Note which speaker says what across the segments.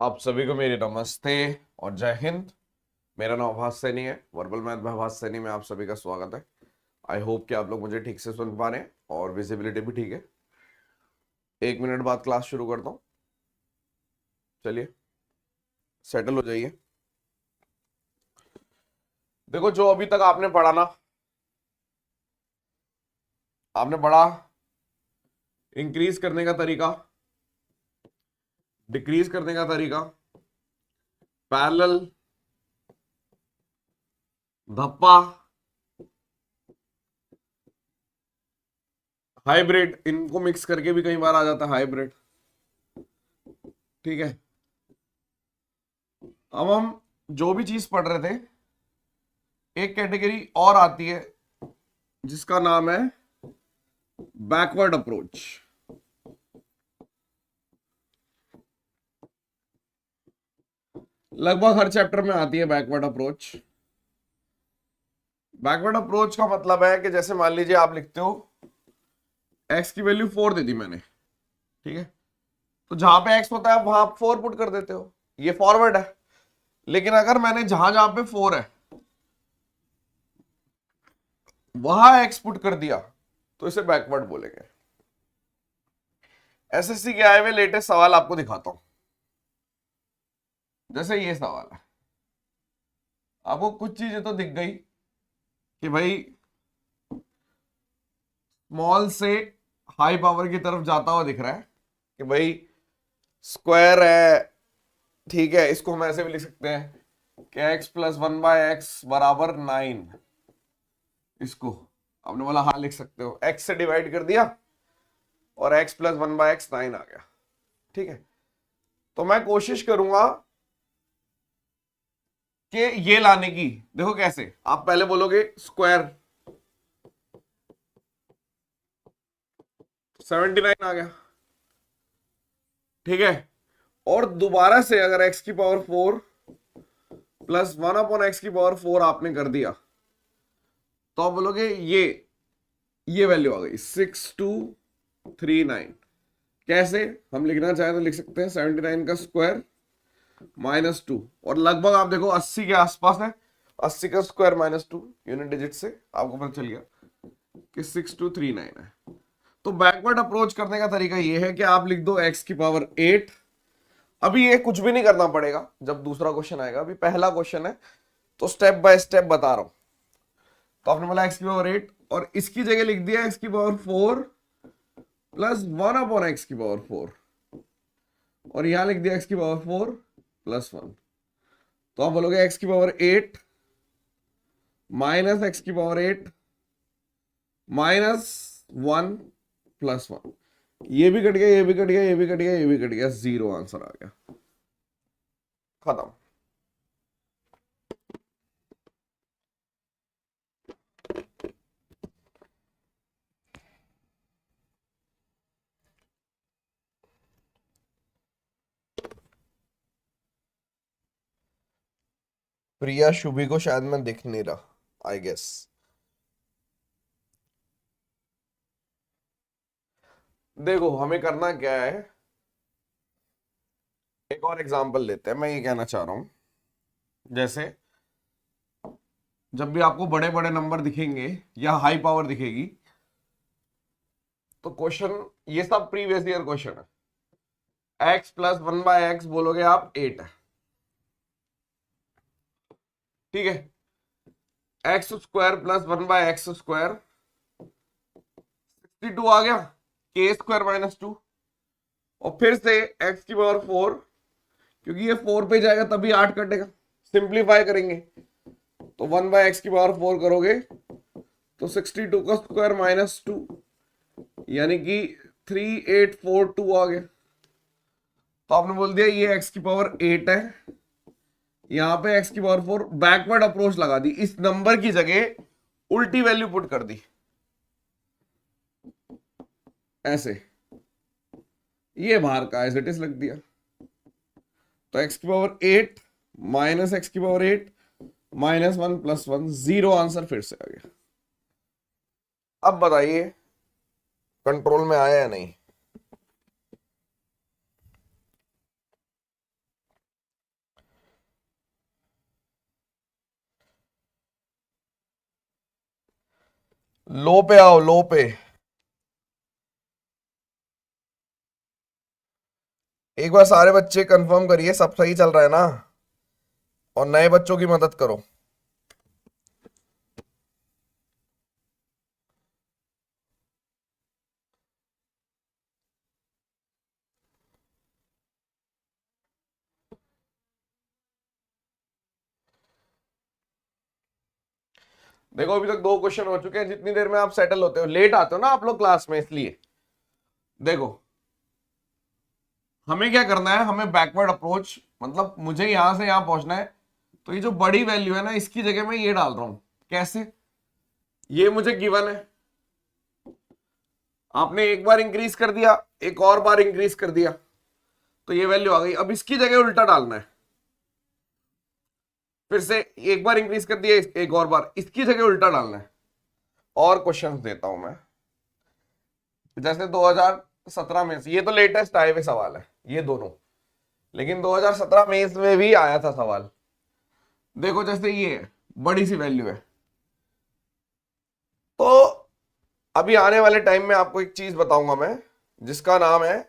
Speaker 1: आप सभी को मेरी नमस्ते और जय हिंद। मेरा नाम आभास सैनी है। वर्बल मैथ में आभास सैनी में आप सभी का स्वागत है। आई होप कि आप लोग मुझे ठीक से सुन पा रहे हैं और विजिबिलिटी भी ठीक है। 1 मिनट बाद क्लास शुरू करता हूँ। चलिए सेटल हो जाइए। देखो, जो अभी तक आपने पढ़ा ना, आपने पढ़ा इंक्रीज करने का तरीका, डिक्रीज करने का तरीका, पैरेलल, धप्पा, हाइब्रिड, इनको मिक्स करके भी कई बार आ जाता है हाइब्रिड। ठीक है, अब हम जो भी चीज पढ़ रहे थे, एक कैटेगरी और आती है जिसका नाम है बैकवर्ड अप्रोच। लगभग हर चैप्टर में आती है बैकवर्ड अप्रोच। बैकवर्ड अप्रोच का मतलब है कि जैसे मान लीजिए आप लिखते हो एक्स की वैल्यू 4 दे दी मैंने, ठीक है, तो जहां पे एक्स होता है वहां आप 4 पुट कर देते हो, ये फॉरवर्ड है। लेकिन अगर मैंने जहां जहां पे 4 है वहां एक्स पुट कर दिया तो इसे बैकवर्ड बोलेंगे। एसएससी के आए हुए लेटेस्ट सवाल आपको दिखाता हूं। जैसे ये सवाल है, आपको कुछ चीजें तो दिख गई कि भाई स्मॉल से हाई पावर की तरफ जाता हुआ दिख रहा है कि भाई स्क्वायर है, ठीक है, इसको हम ऐसे भी लिख सकते हैं कि x प्लस 1/x बराबर 9। इसको आपने बोला हाँ लिख सकते हो, x से डिवाइड कर दिया और x प्लस 1/x 9 आ गया। ठीक है, तो मैं कोशिश करूंगा कि ये लाने की। देखो कैसे, आप पहले बोलोगे स्क्वायर 79 आ गया, ठीक है, और दोबारा से अगर x की पावर 4 प्लस 1/x की पावर 4 आपने कर दिया तो आप बोलोगे ये वैल्यू आ गई 6239। कैसे हम लिखना चाहें तो लिख सकते हैं 79 का स्क्वायर -2, और लगभग आप देखो 80 के आसपास है। 80 का स्क्वायर -2 यूनिट डिजिट से आपको पता चल गया कि 6239 है। तो बैकवर्ड अप्रोच करने का तरीका ये है कि आप लिख दो x की पावर 8। अभी ये कुछ भी नहीं करना पड़ेगा, जब दूसरा क्वेश्चन आएगा, अभी पहला क्वेश्चन है तो स्टेप बाय स्टेप बता रहा हूं। तो आपने बोला x की पावर 8 और इसकी जगह लिख दिया x की पावर 4 प्लस 1/x की पावर 4, और यहां लिख दिया x की पावर 4 प्लस 1। तो आप बोलोगे x की पावर 8 माइनस x की पावर 8 माइनस 1 प्लस 1। ये भी कट गया, ये भी कट गया, ये भी कट गया, ये भी कट गया, 0 आंसर आ गया, खत्म। प्रिया शुभी को शायद मैं दिख नहीं रहा, आई गेस। देखो हमें करना क्या है, एक और एग्जांपल लेते हैं। मैं ये कहना चाह रहा हूं, जैसे जब भी आपको बड़े बड़े नंबर दिखेंगे या हाई पावर दिखेगी तो क्वेश्चन, ये सब प्रीवियस ईयर क्वेश्चन है। x प्लस 1/x बोलोगे आप 8 है, ठीक है, x square plus 1/x square 62 आ गया, के स्क्वायर -2, और फिर से x की पावर 4, क्योंकि ये 4 पे जाएगा तभी 8 कटेगा, सिंप्लीफाई करेंगे तो 1/x की पावर 4 करोगे तो 62 का स्क्वायर -2, यानी कि 3842 आ गया। तो आपने बोल दिया ये x की पावर 8 है, यहां पे x की पावर 4, बैकवर्ड अप्रोच लगा दी, इस नंबर की जगह उल्टी वैल्यू पुट कर दी ऐसे, ये बाहर का एज इट इज लग दिया। तो x की पावर 8 माइनस एक्स की पावर 8 -1 प्लस 1, 0 आंसर फिर से आ गया। अब बताइए कंट्रोल में आया या नहीं। लो पे आओ, लो पे। एक बार सारे बच्चे कंफर्म करिए सब सही चल रहा है ना, और नए बच्चों की मदद करो। देखो अभी तक 2 क्वेश्चन हो चुके हैं। जितनी देर में आप सेटल होते हो, लेट आते हो ना आप लोग क्लास में, इसलिए देखो हमें क्या करना है, हमें बैकवर्ड अप्रोच, मतलब मुझे यहां से यहां पहुंचना है। तो ये जो बड़ी वैल्यू है ना, इसकी जगह मैं ये डाल रहा हूं। कैसे? ये मुझे गिवन है, आपने एक बार इंक्रीज कर दिया, एक और बार इंक्रीज कर दिया, तो ये वैल्यू आ गई। अब इसकी जगह उल्टा डालना है, फिर से एक बार इंक्रीज कर दिया, एक और बार, इसकी जगह उल्टा डालना है। और क्वेश्चंस देता हूं मैं, जैसे 2017 में से, ये तो लेटेस्ट आए हुए सवाल है ये दोनों, लेकिन 2017 में इसमें भी आया था सवाल। देखो जैसे ये है, बड़ी सी वैल्यू है, तो अभी आने वाले टाइम में आपको एक चीज बताऊंगा मैं, जिसका नाम है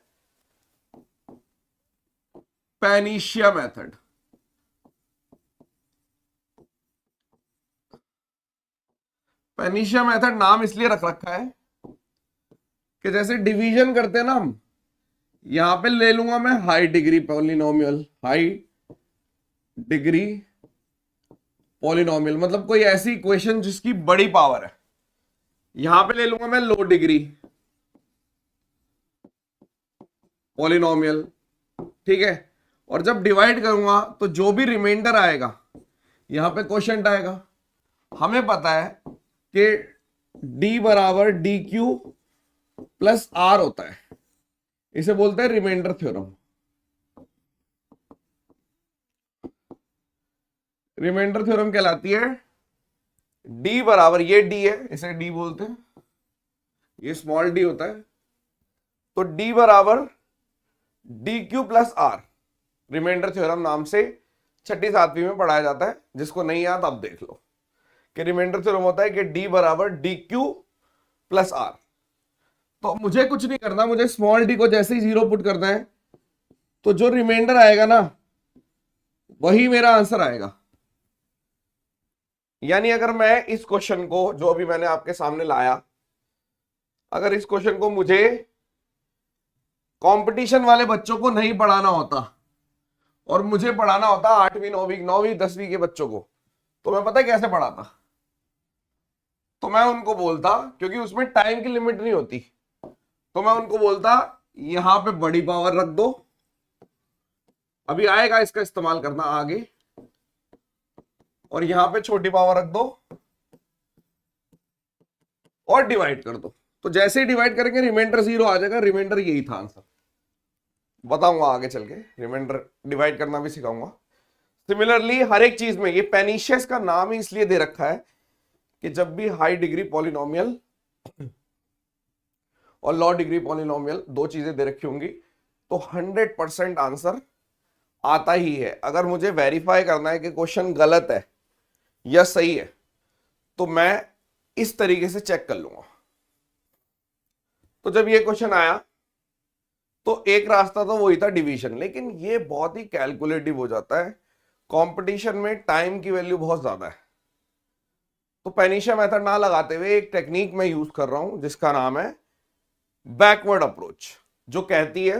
Speaker 1: पेनिशिया मेथड। पेनिशिया मेथड नाम इसलिए रख रखा है कि जैसे डिवीजन करते हैं ना हम, यहां पे ले लूंगा मैं high degree polynomial, high degree polynomial मतलब कोई ऐसी इक्वेशन जिसकी बड़ी पावर है। यहां पे ले लूंगा मैं लो डिग्री पॉलिनोमियल, ठीक है। और जब डिवाइड करूंगा तो जो भी रिमाइंडर आएगा यहां पे क्वोशंट आएगा। हमें पता है कि d बराबर डी क्यू प्लस आर होता है, इसे बोलते हैं रिमाइंडर थ्योरम। रिमाइंडर थ्योरम कहलाती है d बराबर, ये d है, इसे d बोलते हैं, ये स्मॉल d होता है, तो d बराबर D Q plus R, remainder theorem नाम से 6ठी 7वीं में पढ़ाया जाता है। जिसको नहीं याद आप देख लो कि रिमाइंडर थ्योरम होता है कि d बराबर डी क्यू प्लस आर। तो मुझे कुछ नहीं करना, मुझे स्मॉल d को जैसे ही 0 पुट करना है, तो जो रिमाइंडर आएगा ना वही मेरा आंसर आएगा। यानी अगर मैं इस क्वेश्चन को, जो अभी मैंने आपके सामने लाया, अगर इस क्वेश्चन को मुझे कंपटीशन वाले बच्चों को नहीं पढ़ाना होता और मुझे पढ़ाना होता 8वीं 9वीं 9वीं 10वीं के बच्चों को, तो मैं पता है कैसे पढ़ाता? तो मैं उनको बोलता, क्योंकि उसमें टाइम की लिमिट नहीं होती, तो मैं उनको बोलता यहां पे बड़ी पावर रख दो, अभी आएगा इसका इस्तेमाल करना आगे, और यहां पे छोटी पावर रख दो और डिवाइड कर दो। तो जैसे ही डिवाइड करेंगे रिमाइंडर 0 आ जाएगा। रिमाइंडर यही था आंसर, बताऊंगा आगे चल के, रिमाइंडर डिवाइड करना भी सिखाऊंगा। सिमिलरली हर एक चीज में, ये पेनिशियस का नाम ही इसलिए दे रखा है कि जब भी हाई डिग्री पॉलिनोमियल और लो डिग्री पॉलिनोमियल, दो चीजें दे रखी होंगी, तो 100% आंसर आता ही है। अगर मुझे वेरीफाई करना है कि क्वेश्चन गलत है या सही है, तो मैं इस तरीके से चेक कर लूंगा। तो जब ये क्वेश्चन आया तो एक रास्ता तो वही था डिवीजन, लेकिन ये बहुत ही कैलकुलेटिव हो जाता है, कंपटीशन में टाइम की वैल्यू बहुत ज्यादा है। तो पेनिशिया मेथड ना लगाते हुए एक टेक्निक मैं यूज कर रहा हूं जिसका नाम है बैकवर्ड अप्रोच, जो कहती है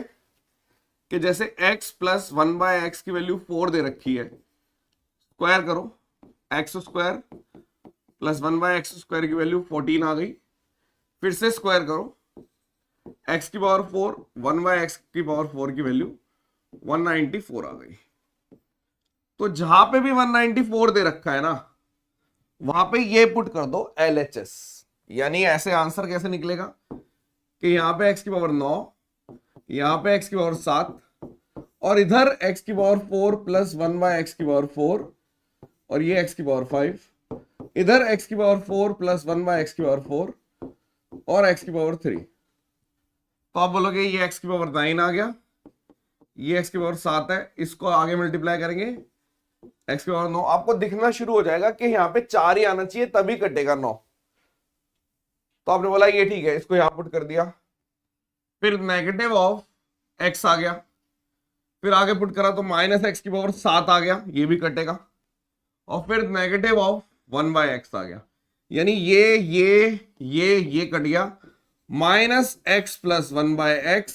Speaker 1: कि जैसे x प्लस 1/x की वैल्यू 4 दे रखी है, स्क्वायर करो, x square plus 1/x square की वैल्यू 14 आ गई, फिर से स्क्वायर करो, x की पावर 4 1/x की पावर 4 की वैल्यू 194 आ गई। तो जहां पे भी 194 दे रखा है ना, वहां पे ये पुट कर दो LHS। यानी ऐसे आंसर कैसे निकलेगा कि यहां पे x की पावर 9, यहां पे x की पावर 7, और इधर x की पावर 4 प्लस 1/x की पावर 4, और ये x की पावर 5, इधर x की पावर 4 प्लस 1/x की पावर 4, और x की पावर 3। तो आप बोलोगे ये x की पावर 9 आ गया, ये x की पावर 7 है, इसको आगे मल्टीप्लाई करेंगे x की पावर 9, आपको दिखना शुरू हो जाएगा कि यहाँ पे 4 ही आना चाहिए तभी कटेगा 9। तो आपने बोला ये ठीक है, इसको यहां पुट कर दिया। फिर नेगेटिव ऑफ एक्स आ गया, फिर आगे पुट करा तो माइनस एक्स की पावर 7 आ गया, ये भी कटेगा। और फिर नेगेटिव ऑफ 1/x आ गया, यानी ये कट गया। माइनस एक्स प्लस 1/x,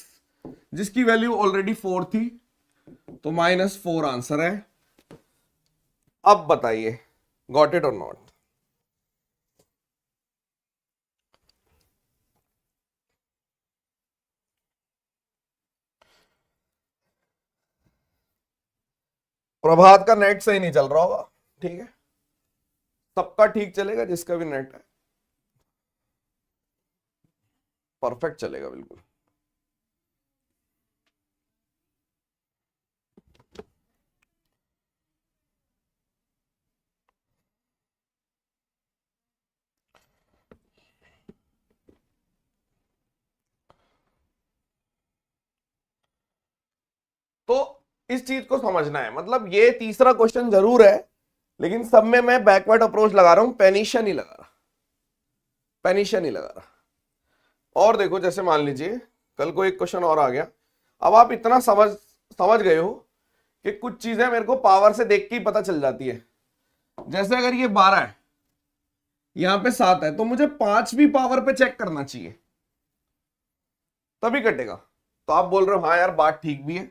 Speaker 1: जिसकी वैल्यू ऑलरेडी 4 थी, तो -4 आंसर है। अब बताइए गॉट इट और नॉट? प्रभात का नेट सही नहीं चल रहा होगा, ठीक है, सबका ठीक चलेगा, जिसका भी नेट है परफेक्ट चलेगा बिल्कुल। तो इस चीज को समझना है, मतलब ये तीसरा क्वेश्चन जरूर है, लेकिन सब में मैं बैकवर्ड अप्रोच लगा रहा हूं, पेनिशिया नहीं लगा रहा, पेनिशिया नहीं लगा रहा। और देखो, जैसे मान लीजिए कल को एक क्वेश्चन और आ गया, अब आप इतना समझ गए हो कि कुछ चीजें मेरे को पावर से देख के ही पता चल जाती है। जैसे अगर ये 12 है, यहां पे 7 है, तो मुझे 5वीं पावर पे चेक करना चाहिए, तभी कटेगा। तो आप बोल रहे हो हाँ यार बात ठीक भी है,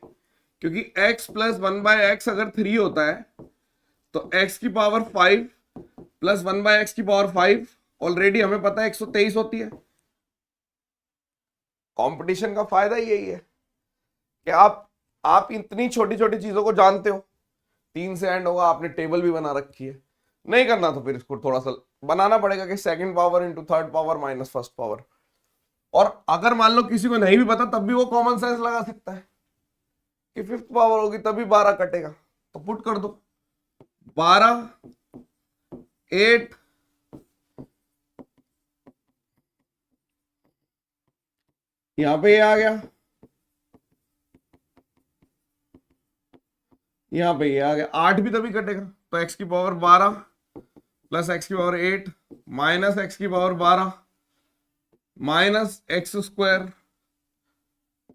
Speaker 1: क्योंकि x प्लस 1/x अगर 3 होता है, तो x की पावर 5 प्लस 1/x की पावर 5 ऑलरेडी हमें पता है 123 होती है। कंपटीशन का फायदा यही है कि आप इतनी छोटी छोटी चीजों को जानते हो। 3 से एंड होगा, आपने टेबल भी बना रखी है, नहीं करना तो फिर इसको थोड़ा सा बनाना पड़ेगा कि second power into third power minus first power. और अगर मान लो किसी को नहीं भी पता, तब भी वो कॉमन सेंस लगा सकता है कि फिफ्थ पावर होगी तभी 12 कटेगा, तो पुट कर दो 12 8 यहां पे ये आ गया, यहां पे ये आ गया, 8 भी तभी कटेगा। तो x की पावर 12 प्लस x की पावर 8 माइनस x की power 12 minus x square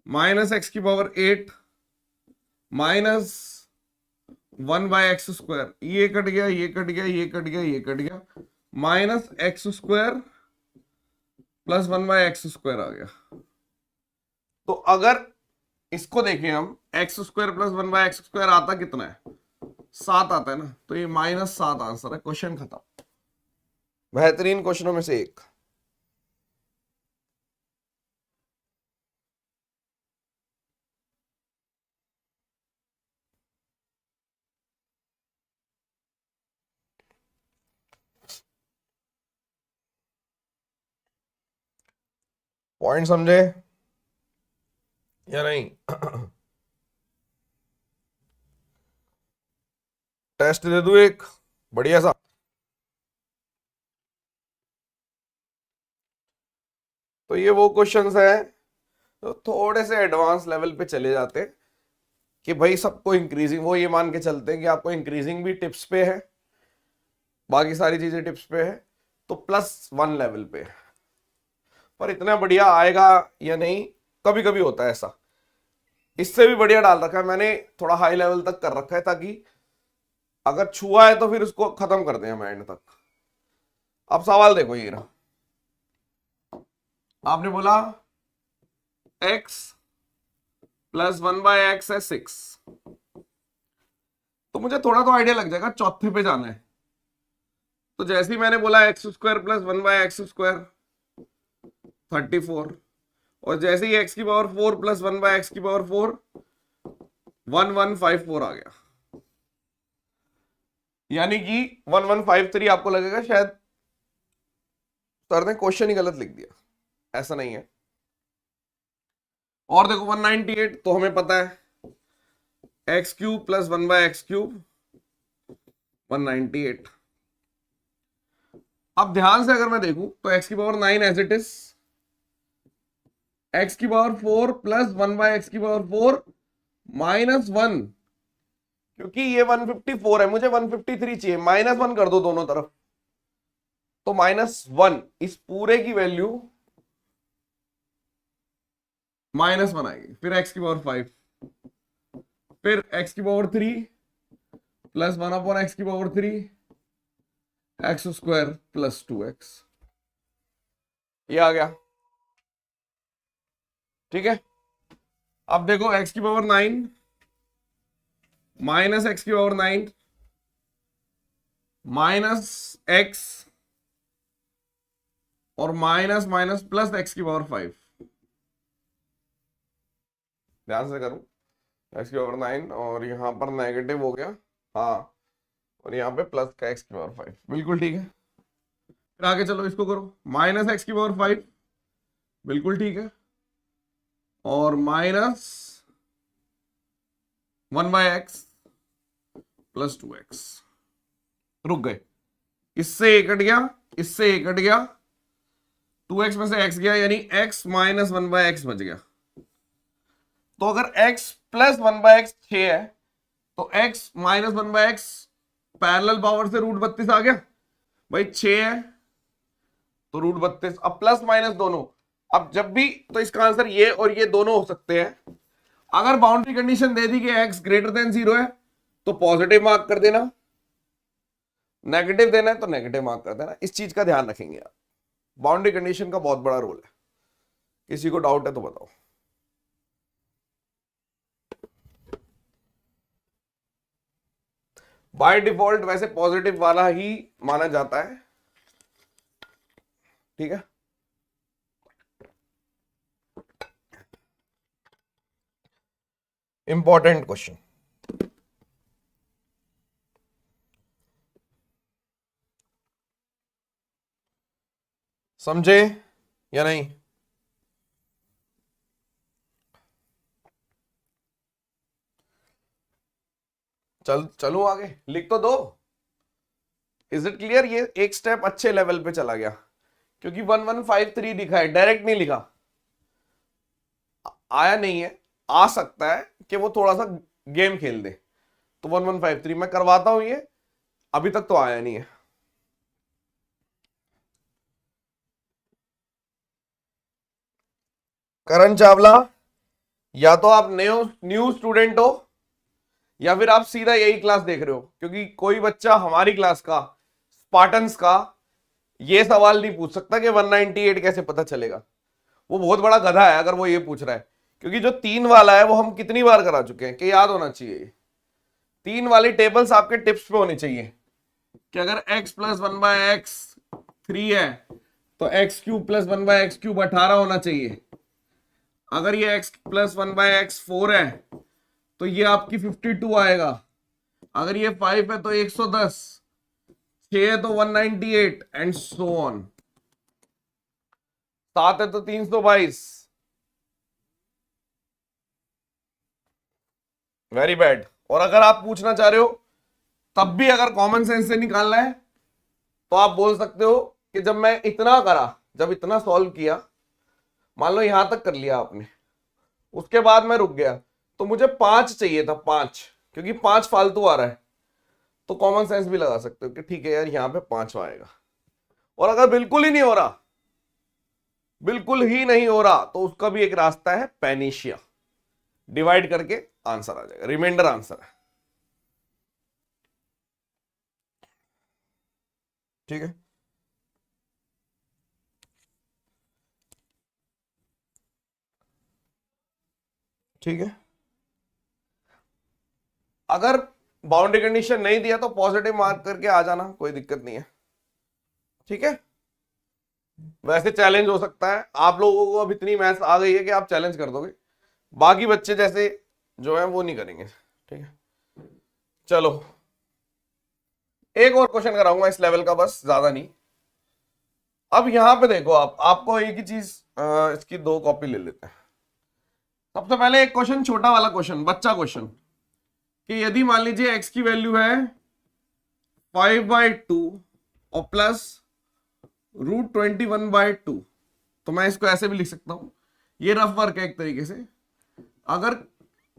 Speaker 1: minus x की पावर 8 माइनस 1/x स्क्वायर, ये कट गया, ये कट गया, ये कट गया, ये कट गया, minus x square plus 1/x square आ गया। तो अगर इसको देखें हम, x square plus 1/x square आता कितना है? 7 आता है ना, तो ये -7 आंसर है, क्वेश्चन खत्म। बेहतरीन क्वेश्चनों में से एक। पॉइंट समझे या नहीं? टेस्ट दे दूं एक बढ़िया सा? तो ये वो क्वेश्चंस हैं तो थोड़े से एडवांस लेवल पे चले जाते हैं कि भाई सबको इंक्रीजिंग, वो ये मान के चलते हैं कि आपको इंक्रीजिंग भी टिप्स पे है, बाकी सारी चीजें टिप्स पे है, तो +1 लेवल पे है। पर इतना बढ़िया आएगा या नहीं, कभी कभी होता है ऐसा। इससे भी बढ़िया डाल रखा है मैंने, थोड़ा हाई लेवल तक कर रखा है, ताकि अगर छुआ है तो फिर उसको खत्म कर दें हम एंड तक। अब सवाल देखो, ये रहा, आपने बोला x प्लस 1/x है 6, तो मुझे थोड़ा तो आइडिया लग जाएगा चौथे पे जाना है। तो जैसे ही मैंने बोला x square plus 1/x square 34, और जैसे ही x की पावर 4 प्लस 1/x की पावर 4 1154 आ गया, यानी कि 1153। आपको लगेगा शायद सर ने क्वेश्चन ही गलत लिख दिया, ऐसा नहीं है। और देखो 198, तो हमें पता है x cube plus 1/x cube 198। अब ध्यान से अगर मैं देखूं तो x की power 9 as it is, x की पावर 4 प्लस 1/x की पावर 4 -1, क्योंकि ये 154 है, मुझे 153 चाहिए, -1 कर दो दोनों तरफ, तो -1 इस पूरे की वैल्यू -1 आएगी। फिर x की पावर 5, फिर x की पावर 3 प्लस 1/x की पावर 3 x² प्लस 2x, ये आ गया। ठीक है, अब देखो x की पावर 9 माइनस x की पावर 9 माइनस x और माइनस माइनस प्लस x की पावर 5। ध्यान से करूं, x की पावर 9 और यहां पर नेगेटिव हो गया, हाँ, और यहाँ पे प्लस का x की पावर 5, बिल्कुल ठीक है। फिर आगे चलो, इसको करो, माइनस x की पावर 5, बिल्कुल ठीक है, और माइनस 1/x प्लस 2x। रुक गए, इससे एक कट गया, इससे एक कट गया, 2x में से x गया, यानी x माइनस 1/x बच गया। तो अगर x प्लस 1/x 6 है, तो x minus 1/x parallel power से √32 आ गया भाई, 6 है तो √32, अब प्लस माइनस दोनों, अब जब भी, तो इसका आंसर ये और ये दोनों हो सकते हैं। अगर बाउंड्री कंडीशन दे दी कि x ग्रेटर देन 0 है तो पॉजिटिव मार्क कर देना, नेगेटिव देना है तो नेगेटिव मार्क कर देना। इस चीज का ध्यान रखेंगे आप, बाउंड्री कंडीशन का बहुत बड़ा रोल है। किसी को डाउट है तो बताओ। बाय डिफॉल्ट वैसे पॉजिटिव वाला ही माना जाता है, ठीक है। इंपॉर्टेंट क्वेश्चन, समझे या नहीं? चलूं आगे, लिख तो दो। Is it clear? ये एक स्टेप अच्छे लेवल पे चला गया, क्योंकि 1153 लिखा है, डायरेक्ट नहीं लिखा, आया नहीं है, आ सकता है कि वो थोड़ा सा गेम खेल दे, तो 1153 मैं करवाता हूं, ये अभी तक तो आया नहीं है। करण चावला, या तो आप न्यू स्टूडेंट हो या फिर आप सीधा यही क्लास देख रहे हो, क्योंकि कोई बच्चा हमारी क्लास का, स्पार्टन्स का, ये सवाल नहीं पूछ सकता कि 198 कैसे पता चलेगा। वो बहुत बड़ा गधा है अगर वो ये पूछ रहा है, क्योंकि जो 3 वाला है वो हम कितनी बार करा चुके हैं कि याद होना चाहिए। 3 वाली टेबल्स आपके टिप्स पे होनी चाहिए कि अगर x प्लस 1/x 3 है तो x³ प्लस 1/x³ 18 होना चाहिए। अगर ये x प्लस 1/x 4 है तो ये आपकी 52 आएगा। अगर ये 5 है तो 110, 6 है तो 198 एंड सो ऑन, 7 है तो 322। Very bad. और अगर आप पूछना चाह रहे हो तब भी अगर कॉमन सेंस से निकालना है तो आप बोल सकते हो कि जब मैं इतना करा, जब इतना सॉल्व किया, मान लो यहां तक कर लिया आपने, उसके बाद मैं रुक गया, तो मुझे 5 चाहिए था, 5, क्योंकि 5 फालतू आ रहा है, तो कॉमन सेंस भी लगा सकते हो कि ठीक है यार यहां पे 5 आएगा। और अगर बिल्कुल ही नहीं हो रहा, बिल्कुल ही नहीं हो रहा, तो उसका भी एक रास्ता है, पेनिशिया, डिवाइड करके आंसर आ जाएगा, रिमाइंडर आंसर है। ठीक है, ठीक है। अगर बाउंड्री कंडीशन नहीं दिया तो पॉजिटिव मार्क करके आ जाना, कोई दिक्कत नहीं है, ठीक है। वैसे चैलेंज हो सकता है, आप लोगों को अब इतनी मैथ्स आ गई है कि आप चैलेंज कर दोगे, बाकी बच्चे जैसे जो है वो नहीं करेंगे, ठीक है। चलो एक और क्वेश्चन कराऊंगा इस लेवल का, बस ज्यादा नहीं। अब यहां पे देखो, आपको एक ही चीज, इसकी 2 कॉपी ले लेते हैं। सबसे पहले एक क्वेश्चन, छोटा वाला क्वेश्चन, बच्चा क्वेश्चन, कि यदि मान लीजिए x की वैल्यू है 5/2 और प्लस √21/2, तो मैं इसको ऐसे भी लिख सकता हूं, ये रफ वर्क है एक तरीके से। अगर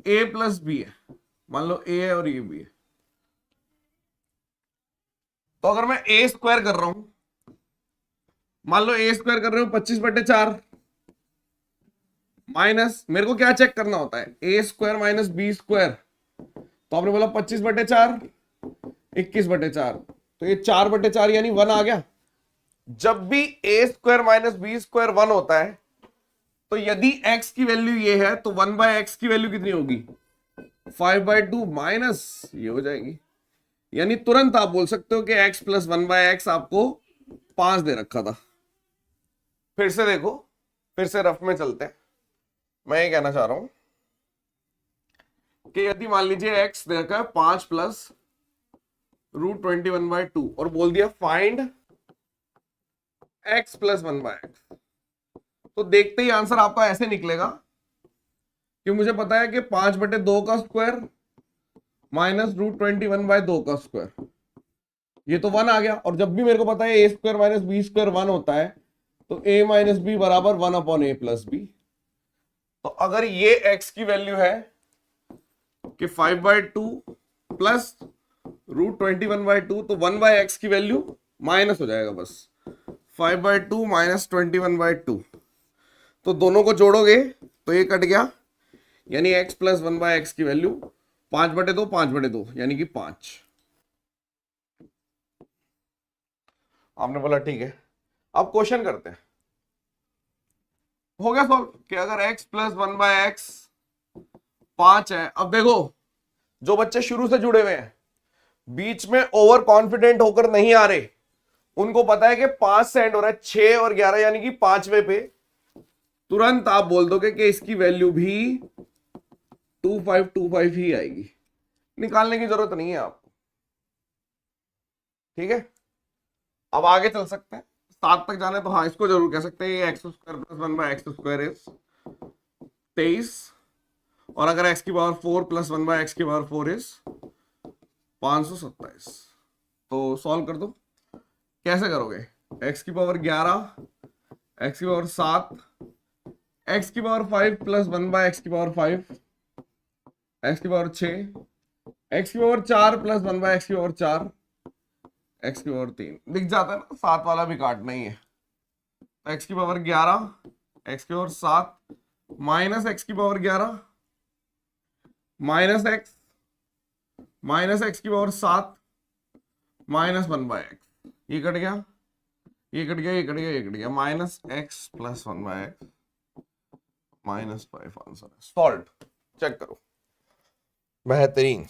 Speaker 1: a प्लस बी है, मान लो a है और ये b है, तो अगर मैं a² कर रहा हूं मान लो ए स्क्वायर कर रहे हो 25/4 माइनस, मेरे को क्या चेक करना होता है, ए स्क्वायर माइनस बी स्क्वायर। तो आपने बोला 25/4 21/4, तो ये 4/4 यानी 1 आ गया। जब भी ए स्क्वायर माइनस बी स्क्वायर 1 होता है, तो यदि x की वैल्यू ये है तो 1/x की वैल्यू कितनी होगी, 5/2 माइनस ये हो जाएगी। यानी तुरंत आप बोल सकते हो कि x प्लस 1/x आपको 5 दे रखा था। फिर से देखो, फिर से रफ में चलते हैं। मैं ये कहना चाह रहा हूं कि यदि मान लीजिए x दे रखा है 5 प्लस √21/2 और बोल दिया फाइंड x प्लस 1/x, तो देखते ही आंसर आपका ऐसे निकलेगा कि मुझे पता है कि 5/2 का स्क्वायर माइनस √21/2 का स्क्वायर, ये तो 1 आ गया। और जब भी मेरे को पता है ए स्क्वायर माइनस बी स्क्वायर 1 होता है, तो a माइनस बी बराबर 1/a प्लस बी। तो अगर ये x की वैल्यू है कि 5/2 प्लस √21/2, तो 1/x की वैल्यू माइनस हो जाएगा बस, 5/2 माइनस 21/2। तो दोनों को जोड़ोगे तो ये कट गया, यानी x प्लस 1/x की वैल्यू 5/2 5/2 यानी कि 5। आपने बोला ठीक है। अब क्वेश्चन करते हैं, हो गया सॉल्व कि अगर x प्लस 1/x 5 है। अब देखो, जो बच्चे शुरू से जुड़े हुए हैं, बीच में ओवर कॉन्फिडेंट होकर नहीं आ रहे, उनको पता है कि 5 से एंड हो रहा है, 6 और 11 यानी कि 5वें पे तुरंत आप बोल दोगे कि इसकी वैल्यू भी 2525 ही आएगी, निकालने की जरूरत नहीं है आपको। ठीक है, अब आगे चल सकते हैं। 7 तक जाने तो हाँ, इसको जरूर कह सकते हैं x square plus 1/x² is 23, और अगर x की पावर 4 प्लस 1/x की पावर 4 इज 527। तो सॉल्व कर दो। कैसे करोगे, x की पावर 11, x की पावर 7, x की पावर 5 प्लस 1/x की पावर 5, x की पावर 6, x की पावर 4 प्लस 1/x की पावर 4, x की पावर 3। दिख जाता है ना, 7 वाला भी काटना ही है। x की पावर 11, x की पावर 7 माइनस x की पावर 11 माइनस x की पावर 7 माइनस 1/x, ये कट गया, ये कट गया, ये कट गया, ये कट गया, minus x plus 1/x minus 5 answer है। सॉल्व चेक करो, बेहतरीन।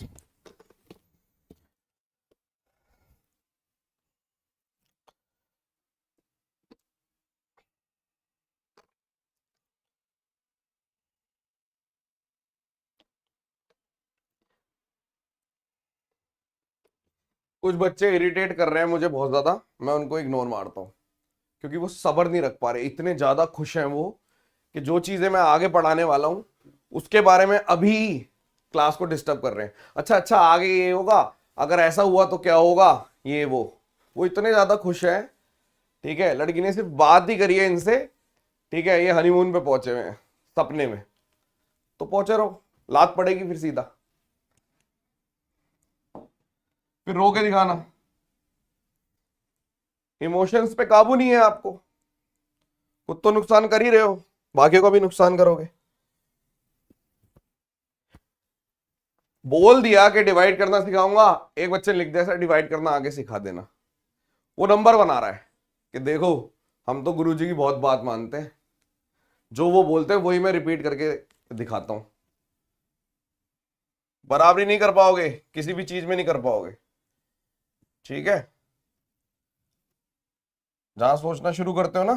Speaker 1: कुछ बच्चे इरिटेट कर रहे हैं मुझे बहुत ज्यादा, मैं उनको इग्नोर मारता हूं क्योंकि वो सब्र नहीं रख पा रहे, इतने ज्यादा खुश हैं वो कि जो चीजें मैं आगे पढ़ाने वाला हूं उसके बारे में अभी क्लास को डिस्टर्ब कर रहे हैं। अच्छा अच्छा, आगे ये होगा, अगर ऐसा हुआ तो क्या होगा, ये वो इतने ज्यादा खुश है। ठीक है, लड़की ने सिर्फ बात ही करी है इनसे, ठीक है, ये हनीमून पे पहुंचे हुए हैं सपने में, तो पहुंचे रहो, लात पड़ेगी फिर सीधा, फिर रो के दिखाना। इमोशंस पे काबू नहीं है आपको, खुद तो नुकसान कर ही रहे हो, बाकियों का भी नुकसान करोगे। बोल दिया कि डिवाइड करना सिखाऊंगा, एक बच्चे ने लिख दिया सर डिवाइड करना आगे सिखा देना। वो नंबर बना रहा है कि देखो हम तो गुरुजी की बहुत बात मानते हैं, जो वो बोलते हैं वही मैं रिपीट करके दिखाता हूं। बराबरी नहीं कर पाओगे, किसी भी चीज में नहीं कर पाओगे। ठीक है, जहां सोचना शुरू करते हो ना,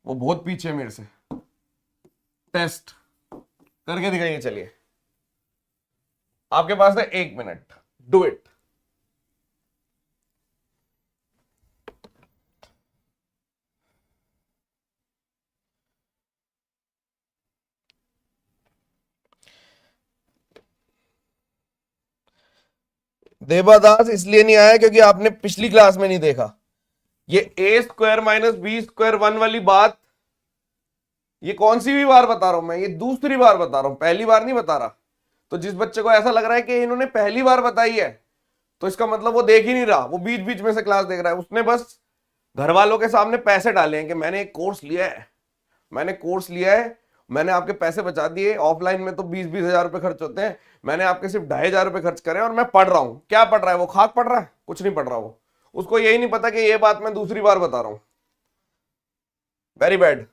Speaker 1: वो बहुत पीछे मेरे से। टेस्ट करके दिखाइए, चलिए आपके पास है 1 मिनट, डू इट। देवादास इसलिए नहीं आया क्योंकि आपने पिछली क्लास में नहीं देखा। ये ए स्क्वायर माइनस बी स्क्वायर 1 वाली बात, ये कौन सी भी बार बता रहा हूं मैं, ये दूसरी बार बता रहा हूं, पहली बार नहीं बता रहा। तो जिस बच्चे को ऐसा लग रहा है कि इन्होंने पहली बार बताई है, तो इसका मतलब वो देख ही नहीं रहा, वो बीच बीच में से क्लास देख रहा है, उसने बस घर वालों के सामने पैसे डाले हैं कि मैंने एक कोर्स लिया है, मैंने कोर्स लिया है, मैंने आपके पैसे बचा दिए, ऑफलाइन में तो 20-20 हजार रुपए खर्च होते हैं, मैंने आपके सिर्फ 2,500 रुपए खर्च करे और मैं पढ़ रहा हूं। क्या पढ़ रहा है वो? खाक पढ़ रहा है? कुछ नहीं पढ़ रहा वो, उसको यही नहीं पता कि ये बात मैं दूसरी बार बता रहा हूं। Very bad.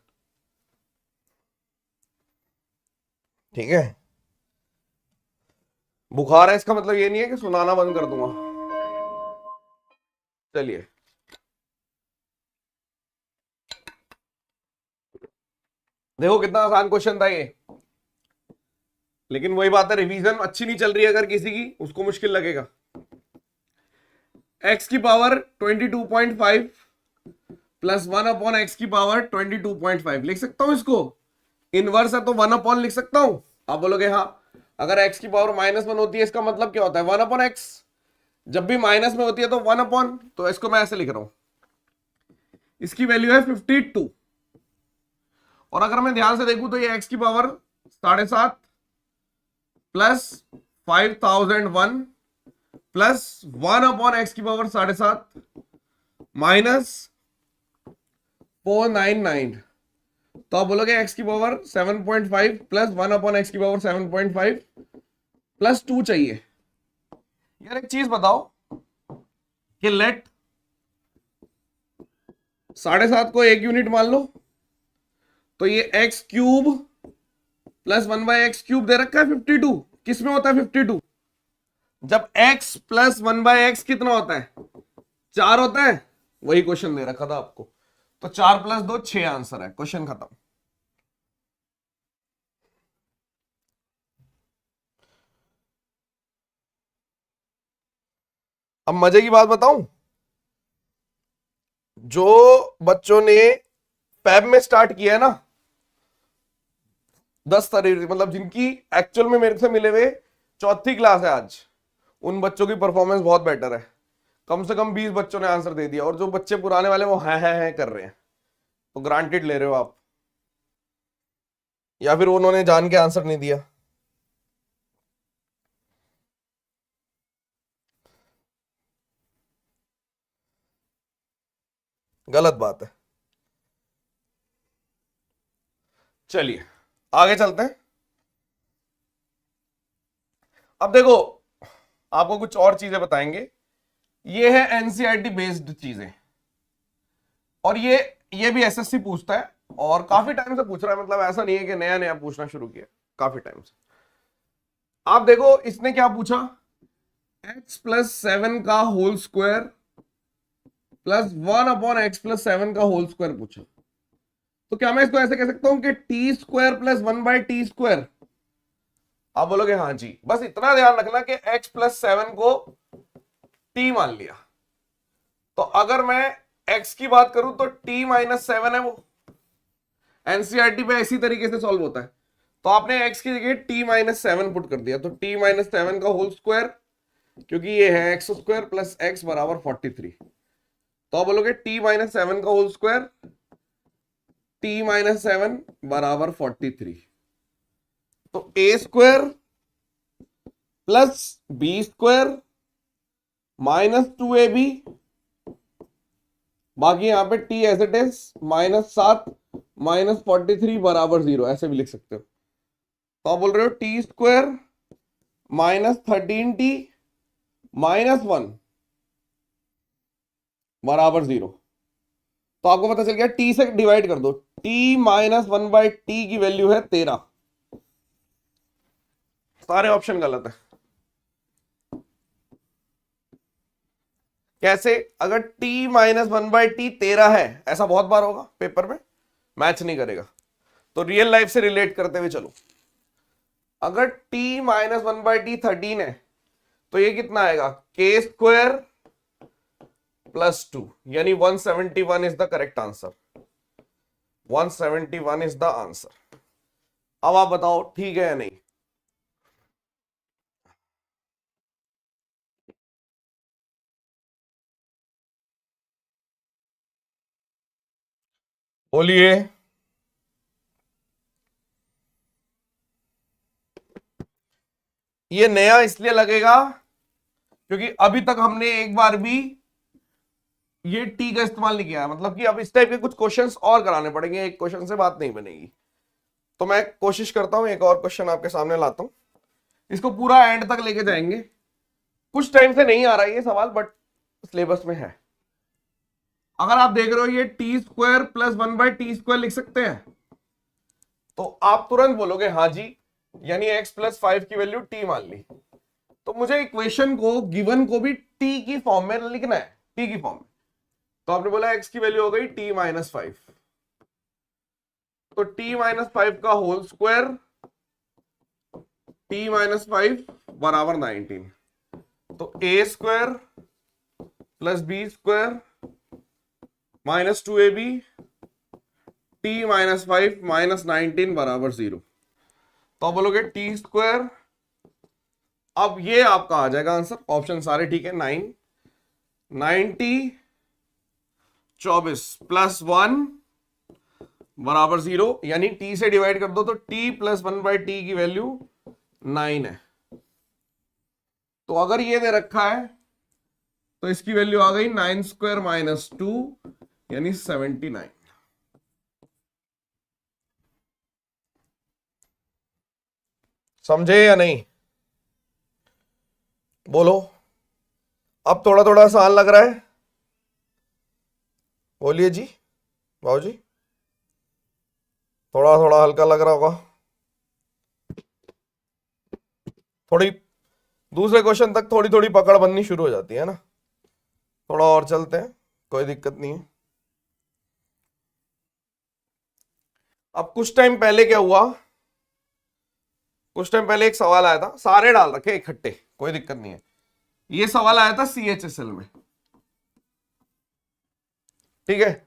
Speaker 1: ठीक है, बुखार है इसका मतलब ये नहीं है कि सुनाना बंद कर दूंगा। चलिए, देखो कितना आसान क्वेश्चन था ये, लेकिन वही बात है, रिवीजन अच्छी नहीं चल रही है अगर किसी की, उसको मुश्किल लगेगा। x की पावर 22.5 प्लस 1/x की पावर 22.5 लिख सकता हूं इसको। इनवर्स है तो 1 लिख सकता हूं। आप बोलोगे हाँ, अगर x की पावर -1 होती है इसका मतलब क्या होता है? 1/x। जब भी माइनस में होती है तो 1/, तो इसको मैं ऐसे लिख रहा हूं, इसकी वैल्यू है 52। और अगर मैं ध्यान से देखूं तो ये x की पावर 7.5 प्लस 5001 प्लस 1/x की पावर 7.5 माइनस 499। तो आप बोलोगे x की पावर 7.5 प्लस 1/x की पावर 7.5 प्लस 2 चाहिए। यार एक चीज बताओ कि लेट 7.5 को 1 यूनिट मान लो, तो ये x cube plus 1/x cube दे रखा है 52। किस में होता है 52? जब x प्लस 1/x कितना होता है? 4 होता है। वही क्वेश्चन दे रखा था आपको, तो 4 प्लस 2 6 आंसर है, क्वेश्चन खत्म। अब मजे की बात बताऊं, जो बच्चों ने फैब में स्टार्ट किया है ना, 10 तारीख मतलब जिनकी एक्चुअल में मेरे से मिले हुए चौथी क्लास है आज, उन बच्चों की परफॉर्मेंस बहुत बेटर है। कम से कम 20 बच्चों ने आंसर दे दिया, और जो बच्चे पुराने वाले वो हैं कर रहे हैं। तो ग्रांटेड ले रहे हो आप, या फिर उन्होंने जान के आंसर नहीं दिया? गलत बात है। चलिए आगे चलते हैं। अब देखो, आपको कुछ और चीजें बताएंगे। ये है एनसीईआरटी बेस्ड चीजें, और ये भी एसएससी पूछता है, और काफी टाइम से पूछ रहा है, मतलब ऐसा नहीं है कि नया नया पूछना शुरू किया, काफी टाइम से। आप देखो इसने क्या पूछा, x+7 का होल स्क्वायर प्लस 1/x+7 का होल स्क्वायर पूछा। तो क्या मैं इसको ऐसे कह सकता हूं कि t² प्लस 1/t²? आप बोलोगे हाँ जी, बस इतना ध्यान रखना कि x+7 को t मान लिया। तो अगर मैं x की बात करूं तो t-7 है वो। एनसीईआरटी पे इसी तरीके से सॉल्व होता है। तो आपने x की जगह t-7 पुट कर दिया, तो t-7 का होल स्क्वायर, क्योंकि ये है x² प्लस x बराबर 43। तो आप बोलोगे t-7 का होल स्क्वायर, t-7 बराबर 43। तो a² plus b² minus 2ab, बाकी यहां पे t as it is -7 minus 43 बराबर 0, ऐसे भी लिख सकते हो। तो आप बोल रहे हो t² -13t -1 बराबर 0। तो आपको पता चल गया, t से डिवाइड कर दो, t-1/t की वैल्यू है 13। सारे ऑप्शन गलत है। कैसे? अगर t-1/t 13 है, ऐसा बहुत बार होगा पेपर में, मैच नहीं करेगा। तो रियल लाइफ से रिलेट करते हुए चलो, अगर t-1/t 13 है, तो ये कितना आएगा, k² प्लस 2, यानी 171 is the correct answer. 171 is the answer. अब आप बताओ ठीक है या नहीं? बोलिए। ये नया इसलिए लगेगा क्योंकि अभी तक हमने एक बार भी ये टी का इस्तेमाल नहीं किया है, मतलब कि अब इस टाइप के कुछ क्वेश्चंस और कराने पड़ेंगे, एक क्वेश्चन से बात नहीं बनेगी। तो मैं कोशिश करता हूं एक और क्वेश्चन आपके सामने लाता हूं, इसको पूरा एंड तक लेके जाएंगे। कुछ टाइम से नहीं आ रहा है ये सवाल, बट सिलेबस में है। अगर आप देख रहे हो ये टी स्क्वायर प्लस 1/t² लिख सकते हैं, तो आप तुरंत बोलोगे हाँ जी, यानी x + 5 की वैल्यू t मान ली। तो मुझे इक्वेशन को, गिवन को भी t की फॉर्म में लिखना है, t की फॉर्म में। तो आपने बोला x की वैल्यू हो गई t - 5, तो t - 5 का होल स्क्वायर, t - 5 बराबर 19। तो a² plus b² minus 2ab t - 5 minus 19 बराबर 0। तो आप बोलोगे t²। अब ये आपका आ जाएगा आंसर, ऑप्शन सारे ठीक है। 90 24 प्लस 1 बराबर 0, यानी t से डिवाइड कर दो तो t + 1/t की वैल्यू 9 है। तो अगर ये दे रखा है तो इसकी वैल्यू आ गई 9² - 2 यानी 79। समझे या नहीं? बोलो। अब थोड़ा थोड़ा आसान लग रहा है? बोलिए जी बाबू जी, थोड़ा थोड़ा हल्का लग रहा होगा। थोड़ी दूसरे क्वेश्चन तक थोड़ी थोड़ी पकड़ बननी शुरू हो जाती है ना। थोड़ा और चलते हैं, कोई दिक्कत नहीं है। अब कुछ टाइम पहले क्या हुआ, कुछ टाइम पहले एक सवाल आया था, सारे डाल रखे इकट्ठे, कोई दिक्कत नहीं है। ये सवाल आया था CHSL में, ठीक है।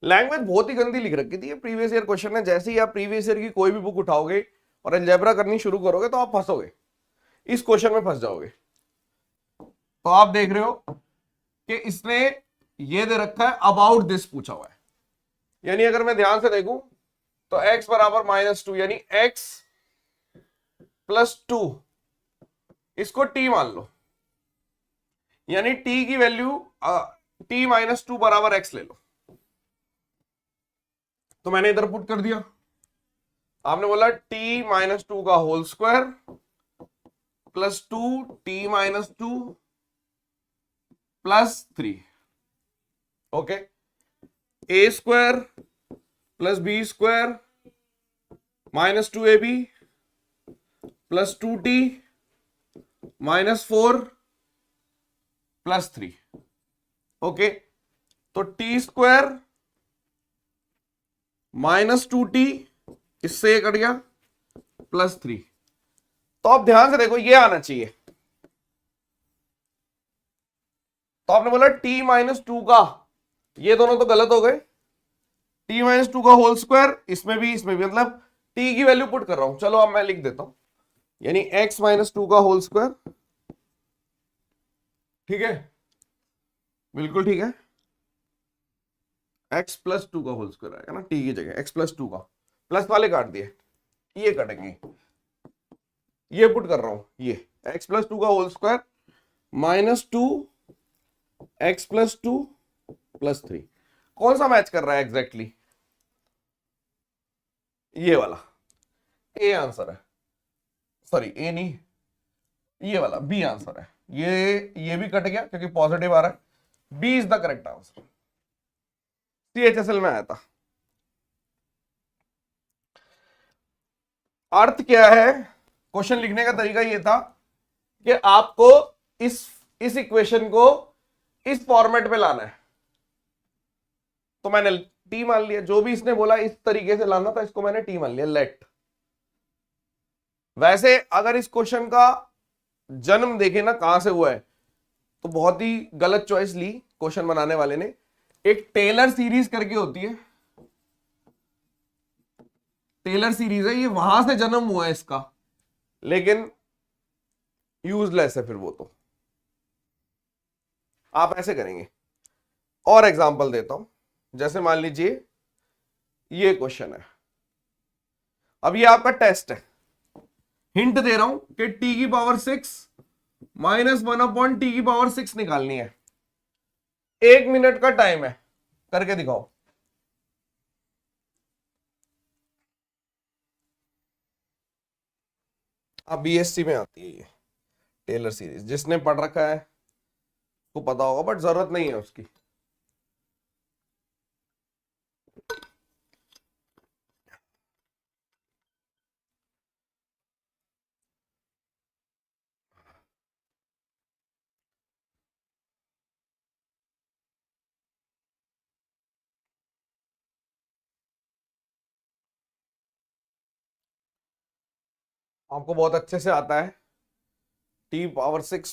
Speaker 1: लैंग्वेज बहुत ही गंदी लिख रखी थी, ये प्रीवियस ईयर क्वेश्चन है। जैसे ही आप प्रीवियस ईयर की कोई भी बुक उठाओगे और अलजेब्रा करनी शुरू करोगे तो आप फंसोगे, इस क्वेश्चन में फंस जाओगे। तो आप देख रहे हो कि इसने ये दे रखा है अबाउट दिस पूछा हुआ है, यानी अगर मैं ध्यान से देखूं तो x बराबर -2 यानी x + 2, इसको t मान लो, यानी t की वैल्यू t - 2 बराबर x ले लो। तो मैंने इधर पुट कर दिया, आपने बोला t - 2 का whole square plus 2t - 2 plus 3, okay. a² plus b² minus 2ab plus 2t -4 plus 3, okay. तो t² -2t इससे कट गया प्लस 3। तो आप ध्यान से देखो, ये आना चाहिए। तो आपने बोला t - 2 का, ये दोनों तो गलत हो गए। t - 2 का होल स्क्वायर, इसमें भी मतलब t की वैल्यू पुट कर रहा हूं। चलो अब मैं लिख देता हूं, यानी x - 2 का होल स्क्वायर, ठीक है, बिल्कुल ठीक है। x + 2 का होल स्क्वायर आएगा ना t की जगह, x + 2 का, प्लस वाले काट दिए, ये कटेंगे, ये पुट कर रहा हूं, ये x + 2 का होल स्क्वायर -2 x + 2 प्लस 3। कौन सा मैच कर रहा है एग्जैक्टली? ये वाला, ए आंसर है, सॉरी ए नहीं, ये वाला बी आंसर है। ये भी कट गया क्योंकि पॉजिटिव आ रहा है। B is the correct answer, CHSL में आया था। अर्थ क्या है, क्वेश्चन लिखने का तरीका ये था कि आपको इस इक्वेशन को इस फॉर्मेट में लाना है। तो मैंने टी मान लिया, जो भी इसने बोला इस तरीके से लाना था, इसको मैंने टी मान लिया, लेट। वैसे अगर इस क्वेश्चन का जन्म देखे ना कहां से हुआ है, तो बहुत ही गलत चॉइस ली क्वेश्चन बनाने वाले ने। एक टेलर सीरीज करके होती है, टेलर सीरीज है, ये वहां से जन्म हुआ है इसका, लेकिन यूजलेस है फिर वो। तो आप ऐसे करेंगे। और एग्जांपल देता हूं, जैसे मान लीजिए ये क्वेश्चन है, अब ये आपका टेस्ट है। हिंट दे रहा हूं कि t की पावर 6 -1/t की पावर 6 निकालनी है। 1 मिनट का टाइम है, करके दिखाओ। अब बीएससी में आती है ये टेलर सीरीज, जिसने पढ़ रखा है को पता होगा, बट जरूरत नहीं है उसकी। आपको बहुत अच्छे से आता है t⁻⁶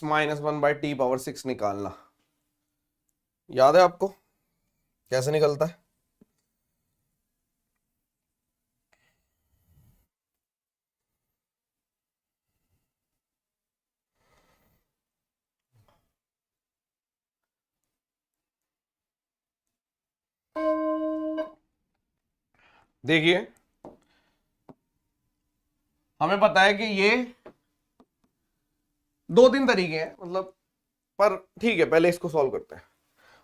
Speaker 1: -1/t⁻⁶ निकालना। याद है आपको कैसे निकलता है? देखिए, हमें पता है कि ये 2-3 तरीके हैं, मतलब, पर ठीक है, पहले इसको सॉल्व करते हैं।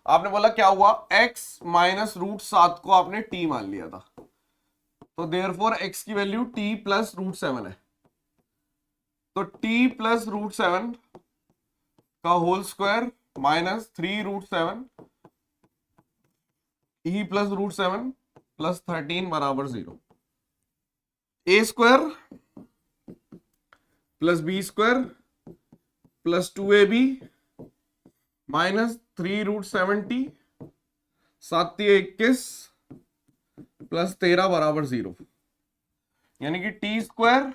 Speaker 1: आपने बोला क्या हुआ, x -√7 को आपने t मान लिया था, तो देयरफॉर x की वैल्यू t + √7 है। तो t + √7 का whole square -3√7 e + √7 + 13 = 0। a square + b square + 2ab -3√7t 7×3 = 21 + 13 = 0। यानी कि टी स्क्वायर,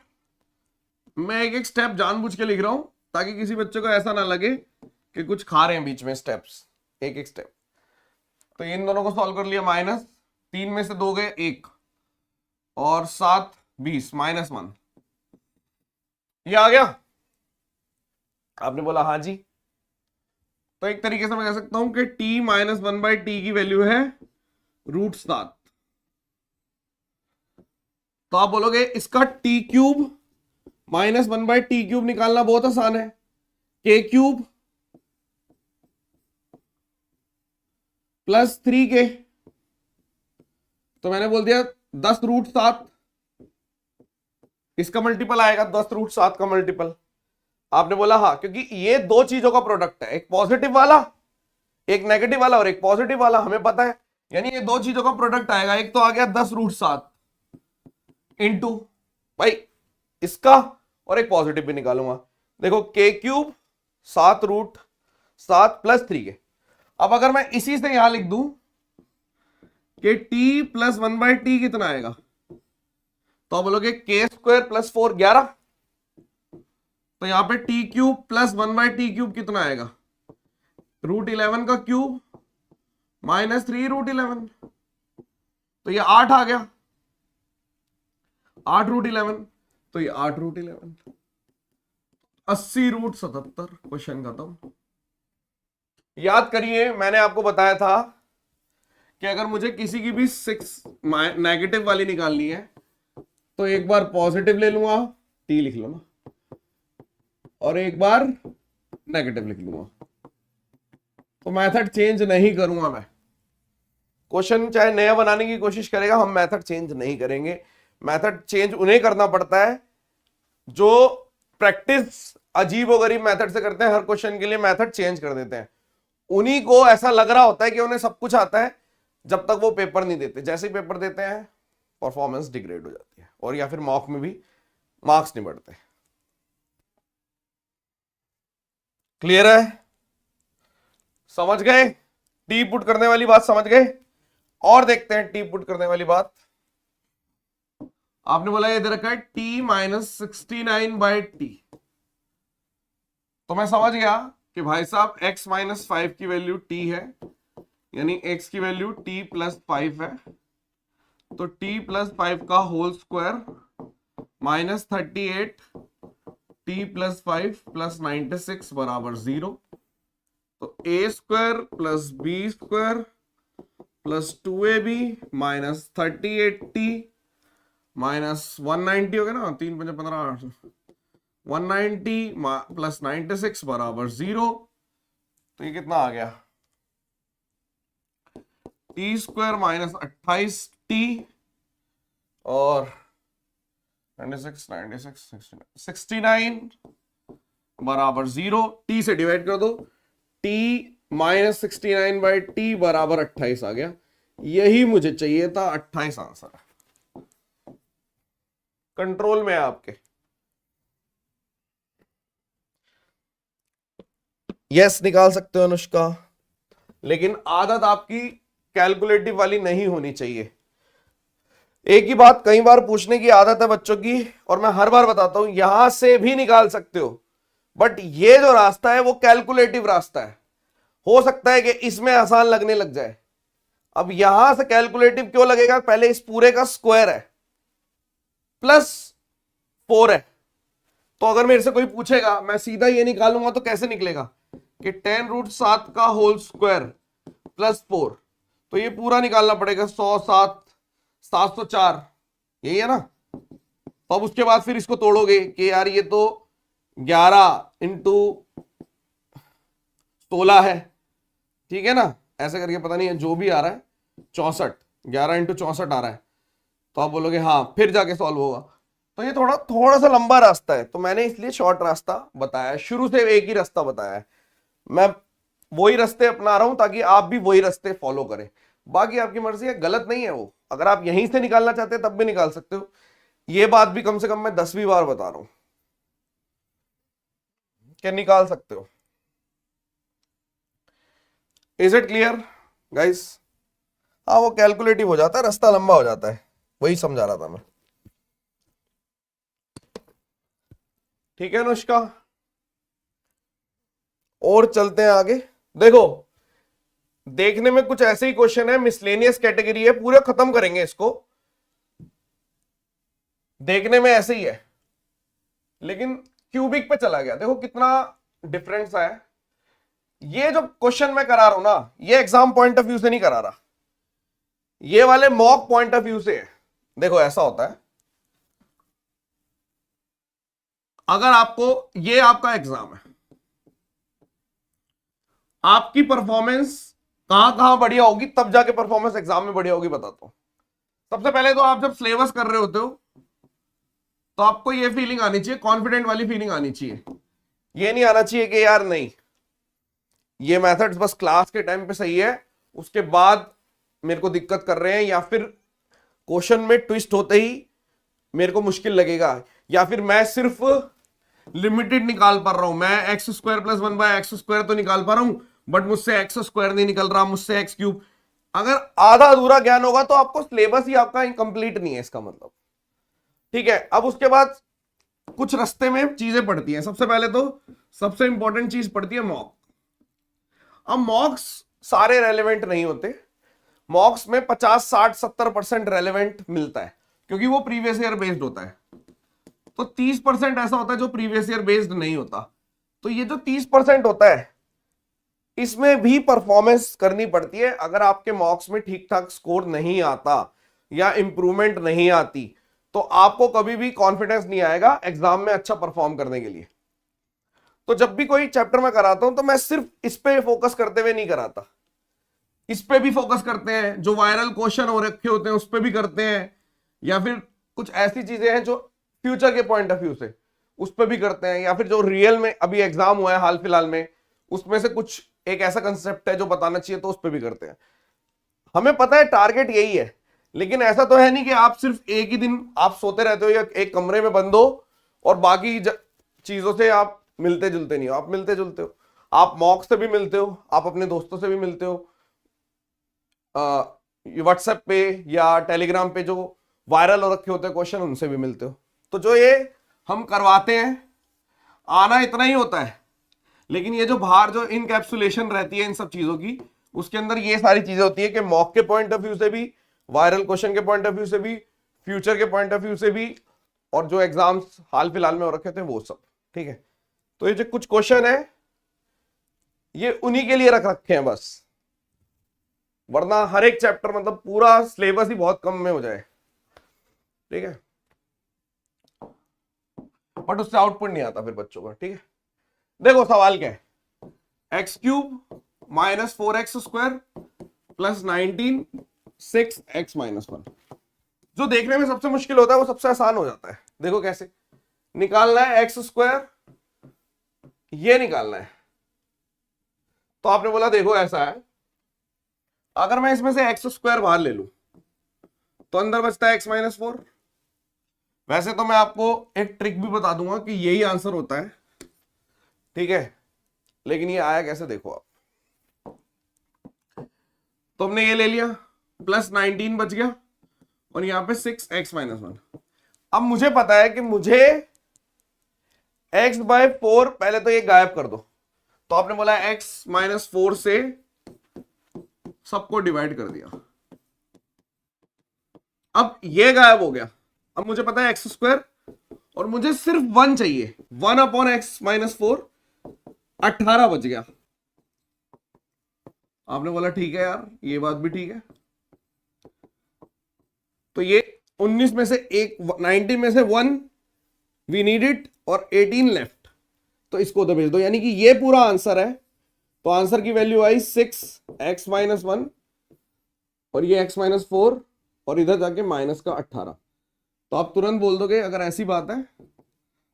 Speaker 1: मैं एक एक स्टेप जानबूझ के लिख रहा हूं ताकि किसी बच्चे को ऐसा ना लगे कि कुछ खा रहे हैं बीच में स्टेप्स, एक एक स्टेप। तो इन दोनों को सॉल्व कर लिया, -3 में से 2 गए 1 और 7 20 -1, ये आ गया। आपने बोला हाँ जी, तो एक तरीके से मैं कह सकता हूं कि t -1/t की वैल्यू है √7। तो आप बोलोगे इसका t³ -1/t³ निकालना बहुत आसान है, k³ + 3k। तो मैंने बोल दिया 10√7, इसका मल्टीपल आएगा 10√7 का मल्टीपल। आपने बोला हाँ, क्योंकि ये दो चीजों का प्रोडक्ट है, एक पॉजिटिव वाला, एक नेगेटिव वाला और एक पॉजिटिव वाला, हमें पता है। यानी ये दो चीजों का प्रोडक्ट आएगा, एक तो आ गया 10√7 इंटू भाई इसका, और एक पॉजिटिव भी निकालूंगा। देखो k³ 7√7 + 3k। अब अगर मैं इसी से यहां लिख दूं कि t + 1/t कितना आएगा, तो आप बोलोगे k² + 4 11। तो यहां पे t³ + 1/t³ कितना आएगा, √11 का क्यूब -3√11। तो ये 8 आ गया, 8√11, तो ये 8√11, 80√77। क्वेश्चन खत्म। याद करिए, मैंने आपको बताया था कि अगर मुझे किसी की भी 6 नेगेटिव वाली निकालनी है तो एक बार पॉजिटिव ले लूंगा, t लिख लो ना, और एक बार नेगेटिव लिख लूंगा। तो मेथड चेंज नहीं करूंगा मैं। क्वेश्चन चाहे नया बनाने की कोशिश करेगा, हम मेथड चेंज नहीं करेंगे। मेथड चेंज उन्हें करना पड़ता है जो प्रैक्टिस अजीबोगरीब मेथड से करते हैं, हर क्वेश्चन के लिए मेथड चेंज कर देते हैं। उन्हीं को ऐसा लग रहा होता है कि उन्हें सब कुछ आता है, जब तक वो पेपर नहीं देते। जैसे ही पेपर देते हैं परफॉर्मेंस डिग्रेड हो जाती है, और या फिर मॉक में भी मार्क्स नहीं बढ़ते। क्लियर है? समझ गए? टी पुट करने वाली बात समझ गए? और देखते हैं टी पुट करने वाली बात। आपने बोला ये दे रखा है t -69/t, तो मैं समझ गया कि भाई साहब x -5 की वैल्यू t है, यानी x की वैल्यू t + 5 है। तो t + 5 का होल स्क्वायर -38 t + 5 + 96 = 0। तो a² + b² + 2ab -38t -190 हो गया ना, 3 × 5 = 15, 190 + 96 = 0। तो ये कितना आ गया, टी स्क्वायर माइनस 28t और 69 बराबर 0। टी से डिवाइड कर दो, टी माइनस 69/t बराबर 28 आ गया। यही मुझे चाहिए था, 28 आंसर है। कंट्रोल में है आपके। यस निकाल सकते हो अनुष्का, लेकिन आदत आपकी कैलकुलेटिव वाली नहीं होनी चाहिए। एक ही बात कई बार पूछने की आदत है बच्चों की, और मैं हर बार बताता हूं यहां से भी निकाल सकते हो, बट ये जो रास्ता है वो कैलकुलेटिव रास्ता है। हो सकता है कि इसमें आसान लगने लग जाए। अब यहां से कैलकुलेटिव क्यों लगेगा, पहले इस पूरे का स्क्वायर है प्लस 4 है। तो अगर मेरे से कोई पूछेगा मैं सीधा ये निकालूंगा तो कैसे निकलेगा कि 10√7 का होल स्क्वायर प्लस 4, तो ये पूरा निकालना पड़ेगा 107 704, यही है ना। तो अब उसके बाद फिर इसको तोड़ोगे कि यार ये तो 11 इंटू 16 है, ठीक है ना, ऐसे करके पता नहीं है जो भी आ रहा है 64, 11 इंटू 64 आ रहा है। तो आप बोलोगे हाँ, फिर जाके सॉल्व होगा। तो ये थोड़ा सा लंबा रास्ता है, तो मैंने इसलिए शॉर्ट रास्ता बताया, शुरू से एक ही रास्ता बताया है। मैं वही रास्ते अपना रहा हूं ताकि आप भी वही रास्ते फॉलो करें। बाकी आपकी मर्जी है, गलत नहीं है वो। अगर आप यहीं से निकालना चाहते हैं तब भी निकाल सकते हो। ये बात भी कम से कम मैं 10वीं बार बता रहा हूं कि निकाल सकते हो। Is it clear guys? हाँ, वो कैलकुलेटिव हो जाता है, रास्ता लंबा हो जाता है, वही समझा रहा था मैं। ठीक है अनुष्का, और चलते हैं आगे। देखो, देखने में कुछ ऐसे ही क्वेश्चन है, मिसलेनियस कैटेगरी है, पूरे खत्म करेंगे इसको। देखने में ऐसे ही है, लेकिन क्यूबिक पे चला गया। देखो कितना डिफरेंस है। ये जो क्वेश्चन मैं करा रहा हूं ना, ये एग्जाम पॉइंट ऑफ व्यू से नहीं करा रहा, ये वाले मॉक पॉइंट ऑफ व्यू से है। देखो ऐसा होता है, अगर आपको, ये आपका एग्जाम है, आपकी परफॉर्मेंस कहां कहां बढ़िया होगी तब जाके परफॉर्मेंस एग्जाम में बढ़िया होगी, बताता हूं। सबसे पहले तो आप जब सिलेबस कर रहे होते हो तो आपको ये फीलिंग आनी चाहिए, कॉन्फिडेंट वाली फीलिंग आनी चाहिए। ये नहीं आना चाहिए कि यार नहीं, ये मेथड्स बस क्लास के टाइम पे सही है, उसके बाद मेरे को दिक्कत कर रहे हैं, या फिर क्वेश्चन में ट्विस्ट होते ही मेरे को मुश्किल लगेगा, या फिर मैं सिर्फ लिमिटेड निकाल पा रहा हूं, मैं x square plus 1/x square तो निकाल पा रहा हूं, बट मुझसे एक्स स्क्वायर नहीं निकल रहा, मुझसे एक्स क्यूब। अगर आधा अधूरा ज्ञान होगा तो आपको सिलेबस ही आपका इनकम्प्लीट नहीं है, इसका मतलब। ठीक है, अब उसके बाद कुछ रास्ते में चीजें पड़ती हैं। सबसे पहले तो सबसे इंपॉर्टेंट चीज पड़ती है मॉक। अब मॉक्स सारे रेलेवेंट नहीं होते, मॉक्स में 50 60 70% रेलेवेंट मिलता है, क्योंकि वो प्रीवियस ईयर बेस्ड होता है। तो 30% ऐसा होता है जो प्रीवियस ईयर बेस्ड नहीं होता। तो ये जो 30% होता है, इसमें भी परफॉर्मेंस करनी पड़ती है। अगर आपके मॉक्स में ठीक ठाक स्कोर नहीं आता या इंप्रूवमेंट नहीं आती, तो आपको कभी भी कॉन्फिडेंस नहीं आएगा एग्जाम में अच्छा परफॉर्म करने के लिए। तो जब भी कोई चैप्टर में कराता हूं तो मैं सिर्फ इस पे फोकस करते हुए नहीं कराता, इस पे भी फोकस करते हैं, जो वायरल क्वेश्चन हो रखे होते हैं उस पे भी करते हैं, या फिर कुछ ऐसी चीजें हैं जो फ्यूचर के पॉइंट ऑफ व्यू से उस पे भी करते हैं, या फिर जो रियल में अभी एग्जाम हुआ है हाल फिलहाल में उसमें से कुछ एक ऐसा कंसेप्ट है जो बताना चाहिए तो उस पे भी करते हैं। हमें पता है टारगेट यही है, लेकिन ऐसा तो है नहीं कि आप सिर्फ एक ही दिन आप सोते रहते हो या एक कमरे में बंद हो और बाकी चीजों से आप मिलते जुलते नहीं हो। आप मिलते जुलते हो, आप मॉक से भी मिलते हो, आप अपने दोस्तों से भी मिलते हो, व्हाट्सएप पे या टेलीग्राम पे जो वायरल हो रखे होते हैं क्वेश्चन उनसे भी मिलते हो। तो जो ये हम करवाते हैं, आना इतना ही होता है, लेकिन ये जो बाहर जो इनकैप्सुलेशन रहती है इन सब चीजों की, उसके अंदर ये सारी चीजें होती है कि मॉक के पॉइंट ऑफ व्यू से भी, वायरल क्वेश्चन के पॉइंट ऑफ व्यू से भी, फ्यूचर के पॉइंट ऑफ व्यू से भी, और जो एग्जाम्स हाल फिलहाल में हो रखे थे वो सब। ठीक है, तो ये जो कुछ क्वेश्चन है ये उन्हीं के लिए रख रखे हैं बस, वरना हर एक चैप्टर मतलब पूरा सिलेबस ही बहुत कम में हो जाए। ठीक है, बट उससे आउटपुट नहीं आता फिर बच्चों का। ठीक है, देखो सवाल क्या है, x cube minus 4x square plus 19 6x-1। जो देखने में सबसे मुश्किल होता है वो सबसे आसान हो जाता है। देखो कैसे निकालना है एक्स स्क्वायर, ये निकालना है। तो आपने बोला देखो ऐसा है, अगर मैं इसमें से एक्स स्क्वायर बाहर ले लूं तो अंदर बचता है x-4। वैसे तो मैं आपको एक ट्रिक भी बता दूंगा कि यही आंसर होता है, ठीक है, लेकिन ये आया कैसे देखो आप। तो हमने ये ले लिया, प्लस 19 बच गया और यहां पे 6x-1। अब मुझे पता है कि मुझे x/4, पहले तो ये गायब कर दो। तो आपने बोला x-4 से सबको डिवाइड कर दिया। अब ये गायब हो गया। अब मुझे पता है एक्स स्क्वायर और मुझे सिर्फ 1 चाहिए। 1/x-4 18 बच गया। आपने बोला ठीक है यार, ये बात भी ठीक है। तो ये 19 में से एक, 19 में से 1 वी नीड इट और 18 लेफ्ट, तो इसको तो भेज दो। यानी कि ये पूरा आंसर है। तो आंसर की वैल्यू आई 6x-1 और ये x-4 और इधर जाके माइनस का 18। तो आप तुरंत बोल दोगे अगर ऐसी बात है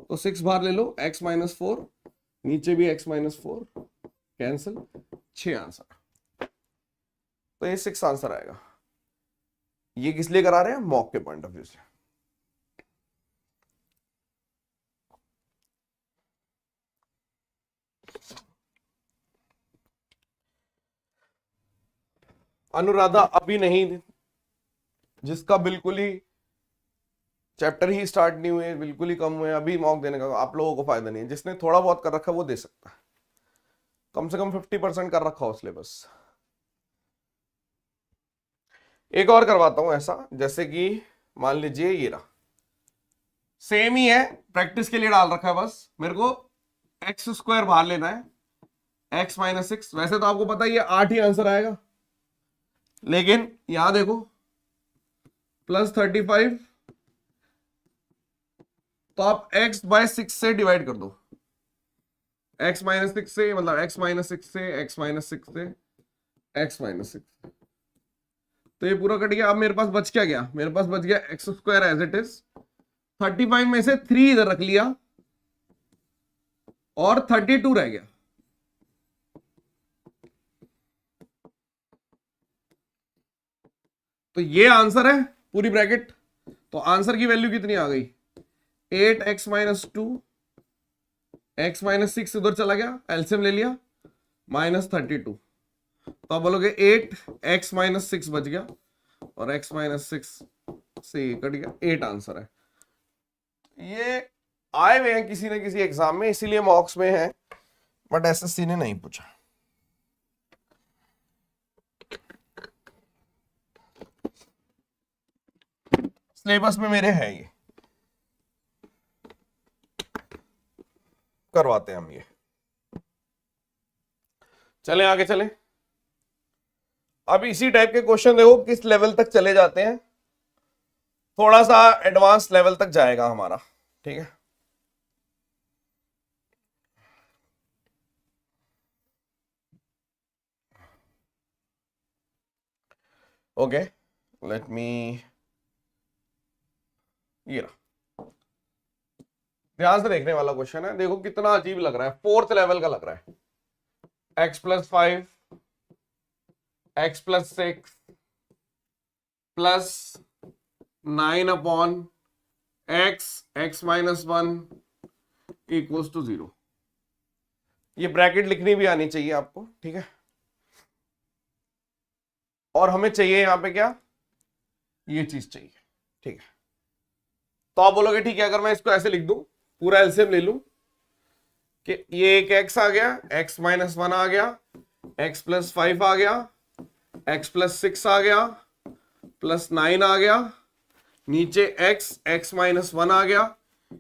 Speaker 1: तो 6 बाहर ले लो, x-4 नीचे भी x-4 कैंसिल, 6 आंसर। तो ये 6 आंसर आएगा। ये किस लिए करा रहे हैं? मॉक के पॉइंट ऑफ व्यू से। अनुराधा अभी नहीं, जिसका बिल्कुल ही चैप्टर ही स्टार्ट नहीं हुए, बिल्कुल ही कम हुए, अभी मॉक देने का आप लोगों को फायदा नहीं है। जिसने थोड़ा बहुत कर रखा है वो दे सकता है, कम से कम 50% कर रखा हो सिलेबस। एक और करवाता हूं ऐसा, जैसे कि मान लीजिए ये रहा, सेम ही है, प्रैक्टिस के लिए डाल रखा है बस। मेरे को x² बाहर लेना है, x-6। वैसे तो आपको पता ही है 8 ही आंसर आएगा, लेकिन यहां देखो प्लस 35, तो आप x/6 से डिवाइड कर दो। x-6 से मतलब x-6 से x-6 से x-6, तो ये पूरा कट गया। अब मेरे पास बच क्या गया? मेरे पास बच गया x² एज इट इज। 35 में से 3 इधर रख लिया और 32 रह गया। तो ये आंसर है पूरी ब्रैकेट। तो आंसर की वैल्यू कितनी आ गई? 8x-2, x-6 उधर चला गया, एलसीएम ले लिया, -32। तो आप बोलोगे 8x-6 बच गया और x-6 से कट गया, 8 आंसर है। ये आए हुए हैं किसी न किसी एग्जाम में, इसीलिए मॉक्स में है, बट एसएससी ने नहीं पूछा। सिलेबस में मेरे है, ये करवाते हैं हम। ये चले आगे चले। अब इसी टाइप के क्वेश्चन देखो किस लेवल तक चले जाते हैं, थोड़ा सा एडवांस लेवल तक जाएगा हमारा, ठीक है। ओके, लेट मी, ये रहा, ध्यान से देखने वाला क्वेश्चन है। देखो कितना अजीब लग रहा है, 4th लेवल का लग रहा है। x+5 x+6 +9/x(x-1) equals to 0। ये ब्रैकेट लिखनी भी आनी चाहिए आपको, ठीक है। और हमें चाहिए यहां पे क्या? ये चीज चाहिए, ठीक है। तो आप बोलोगे ठीक है, अगर मैं इसको ऐसे लिख दूं, पूरा एलसीएम ले लूं कि ये एक x आ गया, x-1 आ गया, x+5 आ गया, x+6 आ गया, +9 आ गया, नीचे x(x-1) आ गया,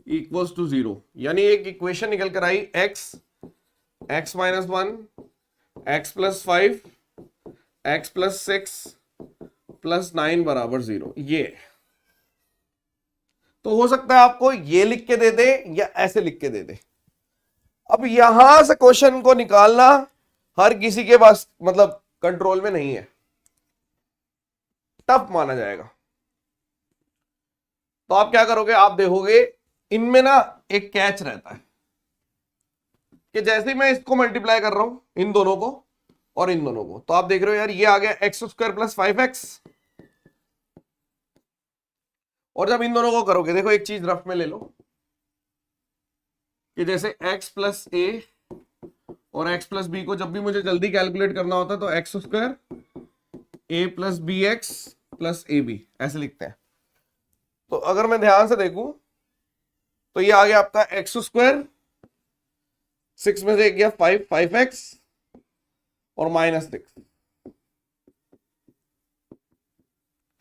Speaker 1: इक्वल्स टू 0। यानी एक इक्वेशन निकल कर आई, x(x-1) x+5 x+6 +9 बराबर 0। ये तो हो सकता है आपको ये लिख के दे दे या ऐसे लिख के दे दे। अब यहां से क्वेश्चन को निकालना हर किसी के पास मतलब कंट्रोल में नहीं है, टफ माना जाएगा। तो आप क्या करोगे, आप देखोगे इनमें ना एक कैच रहता है कि जैसे ही मैं इसको मल्टीप्लाई कर रहा हूं इन दोनों को और इन दोनों को, तो आप देख रहे हो यार ये आ गया एक्स स्क्वायर प्लस 5x, और जब इन दोनों को करोगे, देखो एक चीज रफ में ले लो कि जैसे x प्लस ए और x प्लस बी को जब भी मुझे जल्दी कैलकुलेट करना होता है तो X square A plus B X plus A B ऐसे लिखते हैं। तो अगर मैं ध्यान से देखूं तो ये आ गया आपका एक्स स्क्वायर, 6 में से एक गया 5x और -6।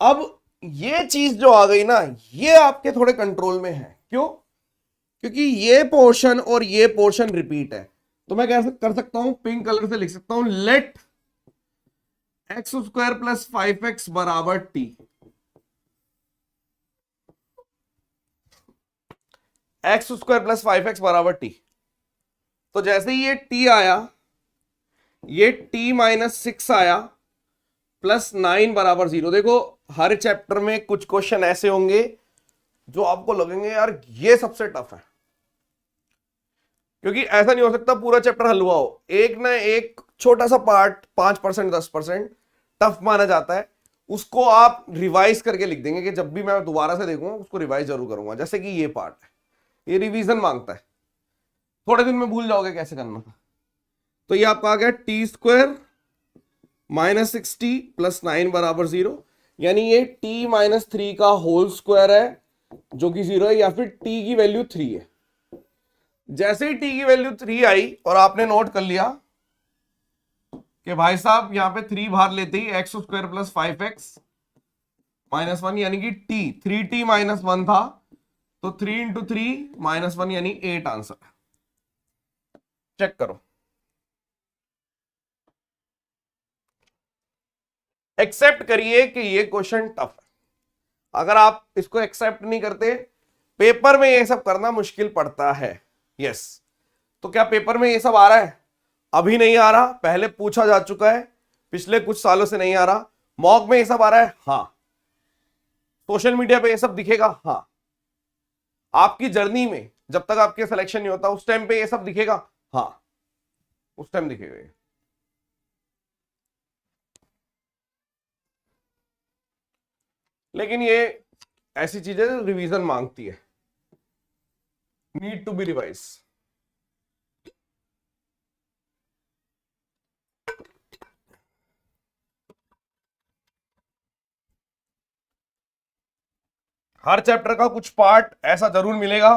Speaker 1: अब ये चीज जो आ गई ना, ये आपके थोड़े कंट्रोल में है। क्यों? क्योंकि ये पोर्शन और ये पोर्शन रिपीट है। तो मैं कैसे कर सकता हूं, पिंक कलर से लिख सकता हूं, late x square plus 5x बराबर T. X square plus 5x बराबर टी। तो जैसे ही ये t आया, ये t -6 आया प्लस 9 बराबर 0। देखो हर चैप्टर में कुछ क्वेश्चन ऐसे होंगे जो आपको लगेंगे यार ये सबसे टफ है, क्योंकि ऐसा नहीं हो सकता पूरा चैप्टर हलवा हो। एक ना एक छोटा सा पार्ट 5% 10% टफ माना जाता है, उसको आप रिवाइज करके लिख देंगे कि जब भी मैं दोबारा से देखूंगा उसको रिवाइज जरूर करूंगा। जैसे कि ये पार्ट है, ये रिवीजन मांगता है, थोड़े दिन में भूल जाओगे कैसे करना था। तो ये आपका आ गया टी स्क्वायर -6t प्लस 9 बराबर 0, यानी ये t -3 का होल स्क्वायर है जो कि 0 है, या फिर t की वैल्यू 3 है। जैसे ही t की वैल्यू 3 आई और आपने नोट कर लिया कि भाई साहब यहां पे 3 बाहर लेते ही एक्स स्क्वायर प्लस 5x -1, यानी कि t 3t -1 था, तो 3 × 3 -1 यानी 8 आंसर। चेक करो, एक्सेप्ट करिए कि ये क्वेश्चन टफ है। अगर आप इसको एक्सेप्ट नहीं करते, पेपर में ये सब करना मुश्किल पड़ता है। यस, तो क्या पेपर में ये सब आ रहा है? अभी नहीं आ रहा, पहले पूछा जा चुका है, पिछले कुछ सालों से नहीं आ रहा। मॉक में ये सब आ रहा है, हाँ। सोशल मीडिया पे ये सब दिखेगा, हाँ। आपकी जर्नी में जब तक आपके सिलेक्शन नहीं होता उस टाइम पे ये सब दिखेगा, हाँ, उस टाइम दिखेगा ये। लेकिन ये ऐसी चीजें रिवीजन मांगती है, नीड टू बी रिवाइज। हर चैप्टर का कुछ पार्ट ऐसा जरूर मिलेगा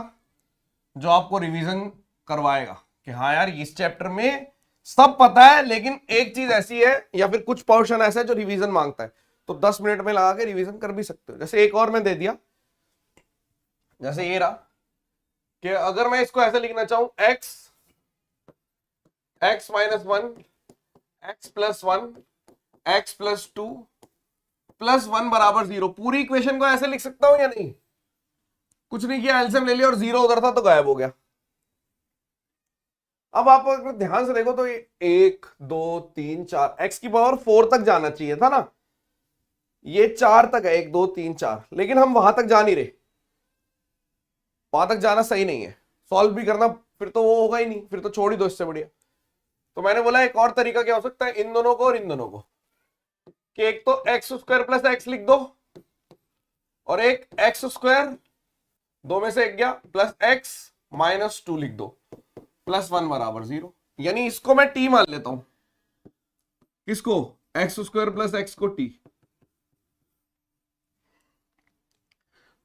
Speaker 1: जो आपको रिवीजन करवाएगा कि हाँ यार इस चैप्टर में सब पता है, लेकिन एक चीज ऐसी है या फिर कुछ पोर्शन ऐसा है जो रिवीजन मांगता है, तो 10 मिनट में लगा के रिवीजन कर भी सकते हो। जैसे एक और मैं दे दिया, जैसे ये रहा कि अगर मैं इसको ऐसे लिखना चाहूं, x -1 x + 1 x + 2 + 1 बराबर 0। पूरी इक्वेशन को ऐसे लिख सकता हूं या नहीं? कुछ नहीं किया, एलसीएम ले लिया और 0 उधर था तो गायब हो गया। अब आप अगर ध्यान से देखो तो ये 1 2 3 4 x की पावर 4 तक जाना चाहिए था ना, ये 4 तक है, 1 2 3 4, लेकिन हम वहां तक जा नहीं रहे। वहां तक जाना सही नहीं है, सॉल्व भी करना फिर तो वो होगा ही नहीं, फिर तो छोड़ ही दो, इससे बढ़िया। तो मैंने बोला एक और तरीका क्या हो सकता है, इन दोनों को और इन दोनों को, कि एक तो एक्स स्क्वायर प्लस एक्स लिख दो और एक एक्स स्क्वायर, दो में से एक गया, प्लस एक्स -2 लिख दो, +1 बराबर 0। यानी इसको मैं टी मान लेता हूं, किसको? एक्स स्क्वायर प्लस एक्स को टी।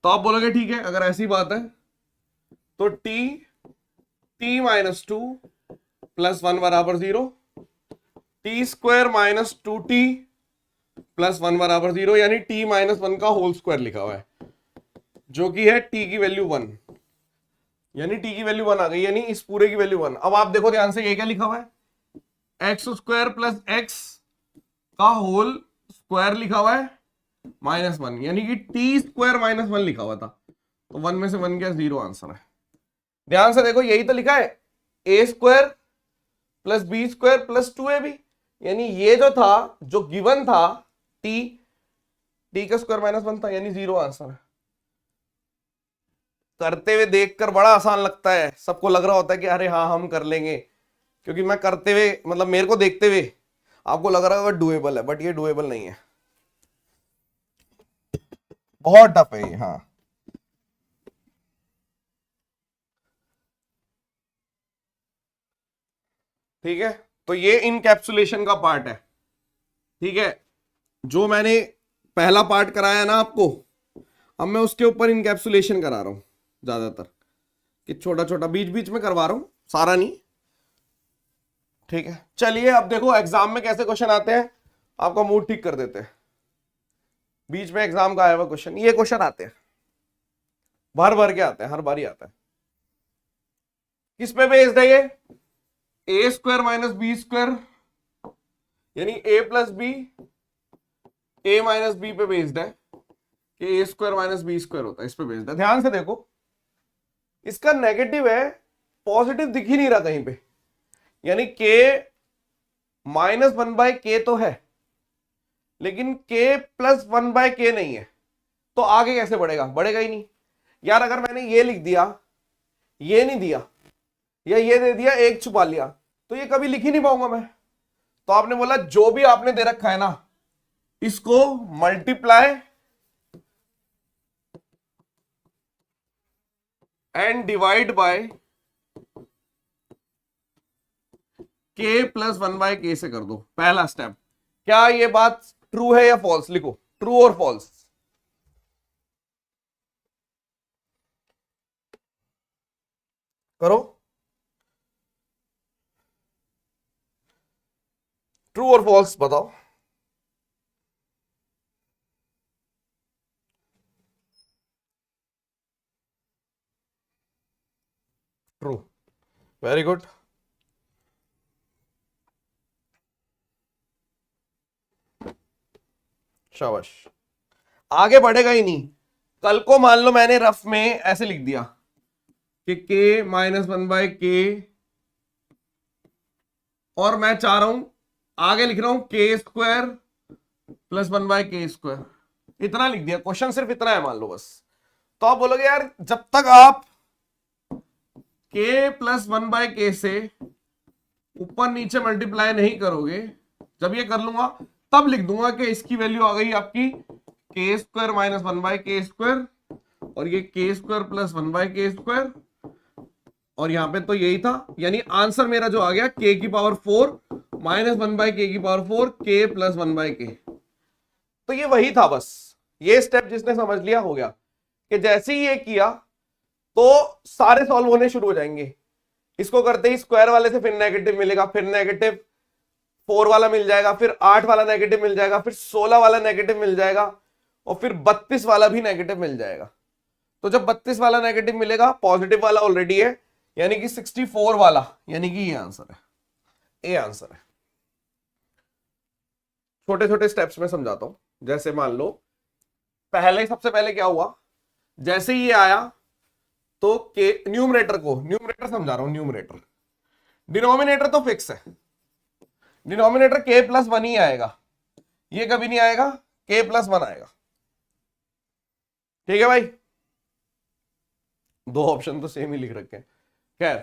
Speaker 1: तो आप बोलोगे ठीक है, अगर ऐसी बात है तो t -2 +1 बराबर 0, टी स्क्वायर -2t +1 बराबर 0, यानी t -1 का होल स्क्वायर लिखा हुआ है जो कि है t की वैल्यू 1, यानी t की वैल्यू 1 आ गई, यानी इस पूरे की वैल्यू 1। अब आप देखो ध्यान से, ये क्या लिखा हुआ है, एक्स स्क्वायर प्लस एक्स का होल स्क्वायर लिखा हुआ है -1, यानी कि टी स्क्वायर -1 लिखा हुआ था, तो 1 में से 1 गया, 0 आंसर है। ध्यान से देखो, यही तो लिखा है a square plus B square plus 2ab, यानी ये जो था, जो गिवन था t टी का स्क्वायर -1 था, यानी 0 आंसर है। करते हुए देखकर बड़ा आसान लगता है, सबको लग रहा होता है कि अरे हाँ हम कर लेंगे, क्योंकि मैं करते हुए मतलब मेरे को देखते हुए आपको लग रहा होगा डुएबल है, बट ये डुएबल नहीं है, बहुत टफ है ये। हाँ ठीक है, तो ये इनकैप्सुलेशन का पार्ट है। ठीक है, जो मैंने पहला पार्ट कराया ना आपको, अब मैं उसके ऊपर इनकैप्सुलेशन करा रहा हूं ज्यादातर, कि छोटा छोटा बीच बीच में करवा रहा हूं, सारा नहीं। ठीक है, चलिए अब देखो एग्जाम में कैसे क्वेश्चन आते हैं, आपका मूड ठीक कर देते हैं। बीच में एग्जाम का आया हुआ क्वेश्चन, ये क्वेश्चन आते हैं, भर भर के आते हैं, हर बार ही आता है। किस पे बेस्ड है ये? ए स्क्वायर माइनस बी स्क्वायर, यानी ए प्लस बी, ए माइनस बी पे बेस्ड है, कि ए स्क्वायर माइनस बी स्क्वायर होता है, इस पे बेस्ड है। ध्यान से देखो, इसका नेगेटिव है, पॉजिटिव दिख ही नहीं रहा कहीं पे, यानी के -1/k तो है, लेकिन k + 1/k नहीं है, तो आगे कैसे बढ़ेगा? बढ़ेगा ही नहीं यार। अगर मैंने ये लिख दिया, ये नहीं दिया, या ये दे दिया, एक छुपा लिया, तो ये कभी लिख ही नहीं पाऊंगा मैं। तो आपने बोला जो भी आपने दे रखा है ना, इसको multiply and divide by k + 1/k से कर दो, पहला स्टेप। क्या ये बात ट्रू है या फॉल्स? लिखो ट्रू और फॉल्स। करो, ट्रू और फॉल्स बताओ। True, very good. शाबाश, आगे बढ़ेगा ही नहीं। कल को मान लो मैंने रफ में ऐसे लिख दिया कि k -1/k, और मैं चाह रहा हूं, आगे लिख रहा हूं k² + 1/k², इतना लिख दिया, क्वेश्चन सिर्फ इतना है मान लो बस। तो आप बोलोगे यार जब तक आप k + 1/k से ऊपर नीचे मल्टीप्लाई नहीं करोगे, जब ये कर लूंगा तब लिख दूंगा कि इसकी वैल्यू आ गई आपकी k² - 1/k², और ये k² + 1/k², और यहां पे तो यही था, यानी आंसर मेरा जो आ गया k⁴ -1/k⁴, k + 1/k। तो ये वही था बस, ये स्टेप जिसने समझ लिया हो गया, कि जैसे ही ये किया तो सारे सॉल्व होने शुरू हो जाएंगे। इसको करते ही स्क्वायर वाले से फिर नेगेटिव मिलेगा, फिर -4 वाला मिल जाएगा, फिर 8 वाला नेगेटिव मिल जाएगा, फिर 16 वाला नेगेटिव मिल जाएगा, और फिर 32 वाला भी नेगेटिव मिल जाएगा। तो जब 32 वाला नेगेटिव मिलेगा, पॉजिटिव वाला ऑलरेडी है, यानी कि 64 वाला, यानी कि ये आंसर है, ये आंसर है। छोटे छोटे स्टेप्स में समझाता हूं। जैसे मान लो पहले, सबसे पहले क्या हुआ, जैसे ही ये आया तो के न्यूमरेटर समझा रहा हूं, न्यूमरेटर, डिनोमिनेटर तो फिक्स है, डिनोमिनेटर k + 1 ही आएगा, ये कभी नहीं आएगा, k + 1 आएगा। ठीक है भाई, दो ऑप्शन तो सेम ही लिख रखे हैं। खैर,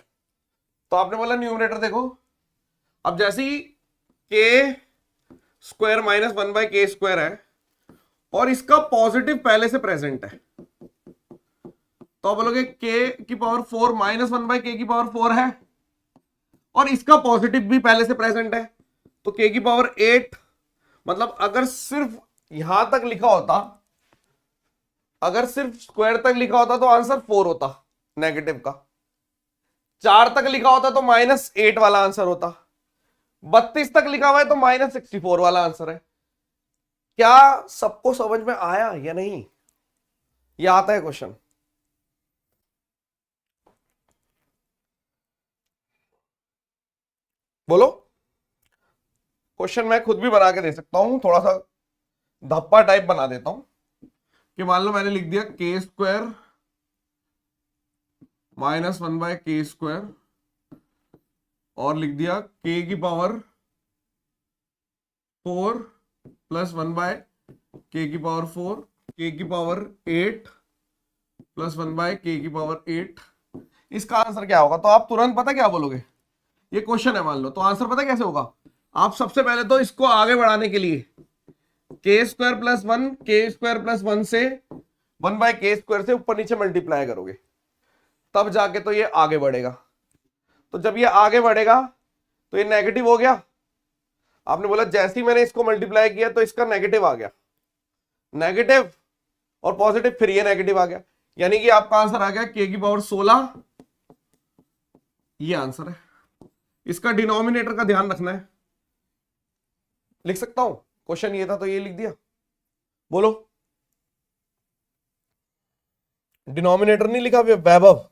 Speaker 1: तो आपने बोला न्यूमरेटर देखो, अब जैसे ही k² - 1/k² है, और इसका पॉजिटिव पहले से प्रेजेंट है, तो आप बोलोगे k⁴ - 1/k⁴ है, और इसका पॉजिटिव भी पहले से प्रेजेंट है, तो k⁴ मतलब अगर सिर्फ यहां तक लिखा होता, अगर सिर्फ स्क्वायर तक लिखा होता तो आंसर 4 होता नेगेटिव का, 4 तक लिखा होता तो -8 वाला आंसर होता, 32 तक लिखा हुआ है तो -64 वाला आंसर है। क्या सबको समझ में आया या नहीं? ये आता है क्वेश्चन, बोलो। क्वेश्चन मैं खुद भी बना के दे सकता हूं, थोड़ा सा धप्पा टाइप बना देता हूं, कि मान लो मैंने लिख दिया k² - 1/k², और लिख दिया k⁴ + 1/k², k की पावर 4 k की पावर 8 प्लस 1/k की पावर 8। इसका आंसर क्या होगा? तो आप तुरंत पता क्या बोलोगे, ये क्वेश्चन है मान लो, तो आंसर पता कैसे होगा? आप सबसे पहले तो इसको आगे बढ़ाने के लिए k square plus 1 k square plus 1 से 1/k स्क्वायर से ऊपर नीचे मल्टीप्लाई करोगे, तब जाके तो ये आगे बढ़ेगा। तो जब ये आगे बढ़ेगा तो ये नेगेटिव हो गया। आपने बोला जैसे ही मैंने इसको मल्टीप्लाई किया तो इसका नेगेटिव आ गया, नेगेटिव और पॉजिटिव, फिर ये नेगेटिव आ गया, यानी कि आपका आंसर आ गया k की पावर 16। ये आंसर है। इसका डिनोमिनेटर का ध्यान रखना है। लिख सकता हूं, क्वेश्चन ये था तो ये लिख दिया। बोलो, डिनोमिनेटर नहीं लिखा वैभव?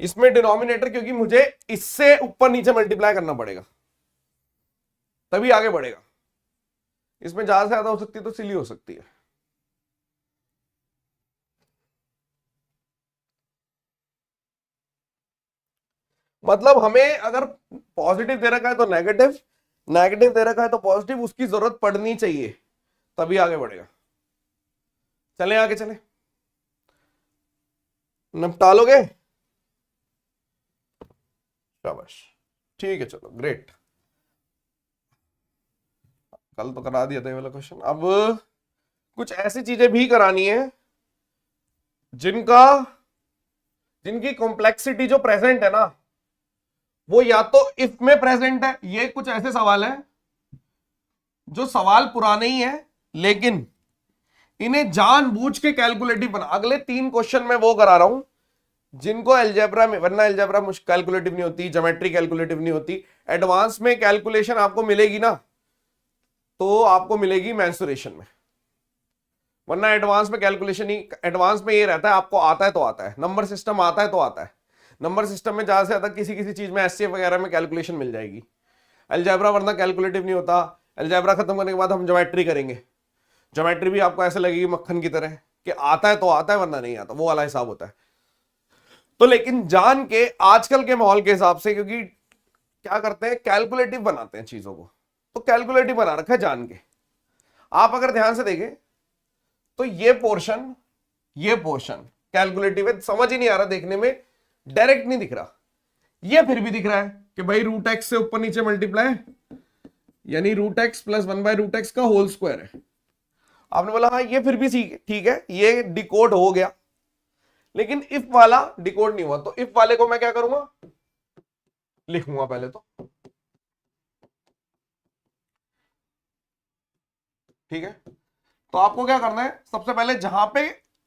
Speaker 1: इसमें डिनोमिनेटर, क्योंकि मुझे इससे ऊपर नीचे मल्टीप्लाई करना पड़ेगा तभी आगे बढ़ेगा। इसमें ज्यादा से ज्यादा हो सकती है तो सिली हो सकती है। मतलब हमें अगर पॉजिटिव दे रखा है तो नेगेटिव, नेगेटिव दे रखा है तो पॉजिटिव, उसकी जरूरत पड़नी चाहिए तभी आगे बढ़ेगा। चले आगे चले, निपटा लोगे? शाबाश, ठीक है, चलो ग्रेट। कल तो करा दिया था ये वाला क्वेश्चन। अब कुछ ऐसी चीजें भी करानी है जिनकी कॉम्प्लेक्सिटी जो प्रेजेंट है ना, वो या तो इफ में प्रेजेंट है। ये कुछ ऐसे सवाल है जो सवाल पुराने ही है लेकिन इन्हें जानबूझ के कैलकुलेटिव बना। अगले 3 क्वेश्चन में वो करा रहा हूं जिनको अलजेब्रा में, वरना अलजेब्रा कैलकुलेटिव नहीं होती, ज्योमेट्री कैलकुलेटिव नहीं होती। एडवांस में कैलकुलेशन आपको मिलेगी ना, तो आपको मिलेगी मेंसुरेशन में, वरना एडवांस में कैलकुलेशन ही, एडवांस में ये रहता है आपको आता है तो आता है, नंबर सिस्टम आता है तो आता है। नंबर सिस्टम में ज्यादा से ज्यादा किसी किसी चीज में एससीएफ वगैरह में कैलकुलेशन मिल जाएगी। अलजेब्रा वरना कैलकुलेटिव नहीं होता। अलजेब्रा खत्म करने के बाद हम ज्योमेट्री करेंगे, ज्योमेट्री भी आपको ऐसे लगेगी मक्खन की तरह कि आता है तो आता है वरना नहीं आता, वो वाला हिसाब होता है। तो लेकिन जान के आजकल के माहौल के हिसाब से, क्योंकि क्या करते हैं कैलकुलेटिव बनाते हैं चीजों को, तो कैलकुलेटिव बना रखा है जान के। आप अगर ध्यान से देखें तो ये पोर्शन कैलकुलेटिव है, समझ ही नहीं आ रहा देखने में, डायरेक्ट नहीं दिख रहा। ये फिर भी दिख रहा है कि भाई रूट एक्स से ऊपर नीचे मल्टीप्लाई, यानी रूट एक्स प्लस 1/√x का होल स्क्वायर है। आपने बोला हाँ ये फिर भी ठीक है, ये डिकोड हो गया, लेकिन इफ वाला डिकोड नहीं हुआ। तो इफ वाले को मैं क्या करूंगा, लिखूंगा पहले तो, ठीक है। तो आपको क्या करना है, सबसे पहले जहां पे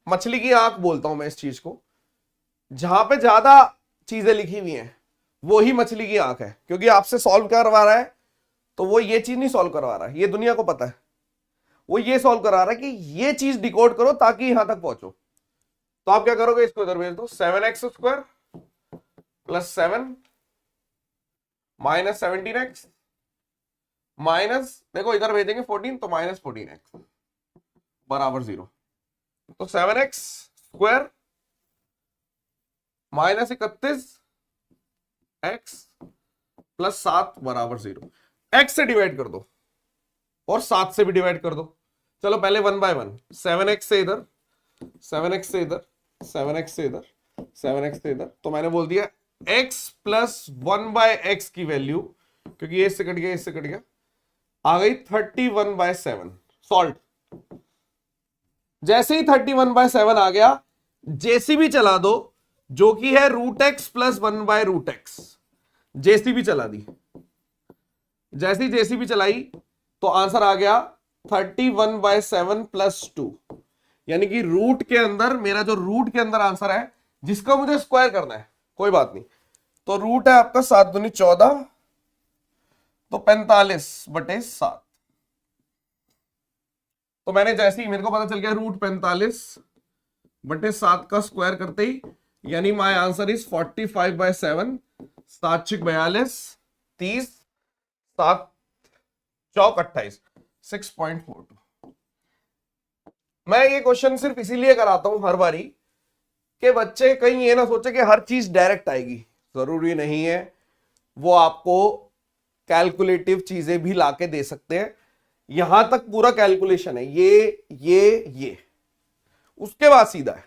Speaker 1: मछली की आंख बोलता हूं मैं इस चीज को, जहां पे ज्यादा चीजें लिखी हुई हैं वो ही मछली की आंख है, क्योंकि आपसे सॉल्व करवा रहा है तो वो ये चीज नहीं सॉल्व करवा रहा है, ये दुनिया को पता है। वो ये सॉल्व करा रहा है कि ये चीज डिकोड करो ताकि यहां तक पहुंचो। तो आप क्या करोगे, इसको इधर भेज दो, 7x² plus 7 minus 17x minus, देखो इधर भेजेंगे 14 तो माइनस 14x बराबर 0। तो 7x² माइनस 31x प्लस 7 बराबर 0। x से डिवाइड कर दो और 7 से भी डिवाइड कर दो। चलो पहले 1/1, 7x से इधर, 7x से इधर, 7x से इधर, 7x से इधर, तो मैंने बोल दिया x प्लस 1/x की वैल्यू, क्योंकि ये इससे कट गया, इससे कट गया, आ गई 31/7 सॉल्ट। जैसे ही 31/7 आ गया, जेसीबी चला दो, जो कि है √x प्लस 1/√x, जेसीबी चला दी। जैसी जेसीबी चलाई तो आंसर आ गया 31/7 प्लस 2, यानी कि रूट के अंदर, मेरा जो रूट के अंदर आंसर है जिसका मुझे स्क्वायर करना है, कोई बात नहीं। तो रूट है आपका 7 दूनी 14, तो 45/7। तो मैंने जैसे ही मेरे को पता चल गया रूट 45/7 का स्क्वायर करते ही, यानी माय आंसर इज 45/7, 7 × 42, 30, 7 चौक 28, 6.42। मैं ये क्वेश्चन सिर्फ इसीलिए कराता हूं हर बारी कि बच्चे कहीं ये ना सोचे कि हर चीज डायरेक्ट आएगी, जरूरी नहीं है। वो आपको कैलकुलेटिव चीजें भी लाके दे सकते हैं। यहां तक पूरा कैलकुलेशन है, ये उसके बाद सीधा है।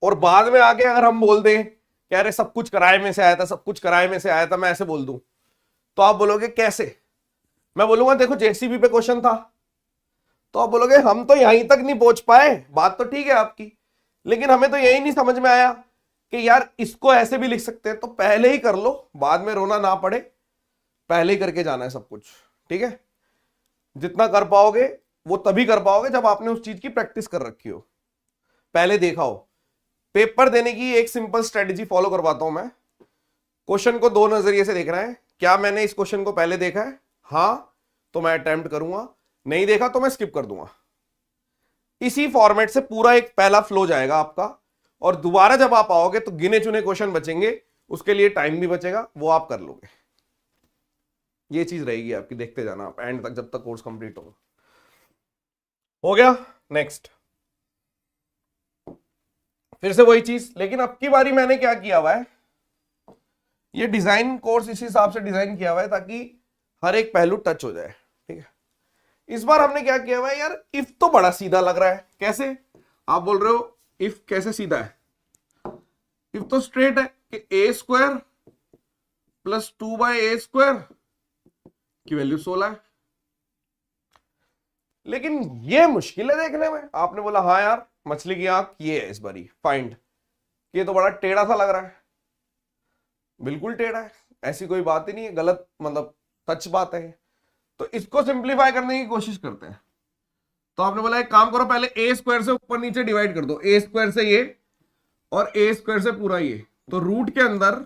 Speaker 1: और बाद में आके अगर हम बोल दें कि अरे सब कुछ किराए में से आया था, सब कुछ किराए में से आया था, मैं ऐसे बोल दूं, तो आप बोलोगे कैसे? मैं बोलूंगा देखो जेसीबी पे क्वेश्चन था, तो आप बोलोगे हम तो यहीं तक नहीं पहुंच पाए, बात तो ठीक है आपकी, लेकिन हमें तो यही नहीं समझ में आया कि यार इसको ऐसे भी लिख सकते हैं। तो पहले ही कर लो, बाद में रोना ना पड़े, पहले ही करके जाना है सब कुछ, ठीक है? जितना कर पाओगे वो तभी कर पाओगे जब आपने उस चीज की प्रैक्टिस कर रखी हो, पहले देखा हो। पेपर देने की एक सिंपल स्ट्रेटेजी फॉलो करवाता हूं मैं। क्वेश्चन को दो नजरिए से देखना है। क्या मैंने इस क्वेश्चन को पहले देखा है? हां, तो मैं अटेम्प्ट करूंगा, नहीं देखा तो मैं स्किप कर दूंगा। इसी फॉर्मेट से पूरा एक पहला फ्लो जाएगा आपका, और दोबारा जब आप आओगे तो गिने चुने क्वेश्चन बचेंगे, उसके लिए टाइम भी बचेगा, वो आप कर लोगे। ये चीज रहेगी आपकी, देखते जाना आप एंड तक, जब तक कोर्स कंप्लीट होगा। हो गया? नेक्स्ट, फिर से वही चीज, लेकिन अब की बारी मैंने क्या किया हुआ है, ये डिजाइन कोर्स इस हिसाब से डिजाइन किया हुआ है ताकि हर एक पहलू टच हो जाए, ठीक है? इस बार हमने क्या किया हुआ है यार, इफ तो बड़ा सीधा लग रहा है। कैसे? आप बोल रहे हो इफ कैसे सीधा है? इफ तो स्ट्रेट है कि ए स्क्वायर प्लस 2/a² की वैल्यू 16 है। लेकिन ये मुश्किल है देखने में। आपने बोला हाँ यार मछली की आंख ये है इस बारी फाइंड, ये तो बड़ा टेढ़ा सा लग रहा है। बिल्कुल टेढ़ा है, ऐसी कोई बात ही नहीं है, गलत मतलब सच बात है। तो इसको सिंप्लीफाई करने की कोशिश करते हैं। तो आपने बोला एक काम करो, पहले ए स्क्वायर से ऊपर नीचे डिवाइड कर दो, ए स्क्वायर से ये और ए स्क्वायर से पूरा ये, तो रूट के अंदर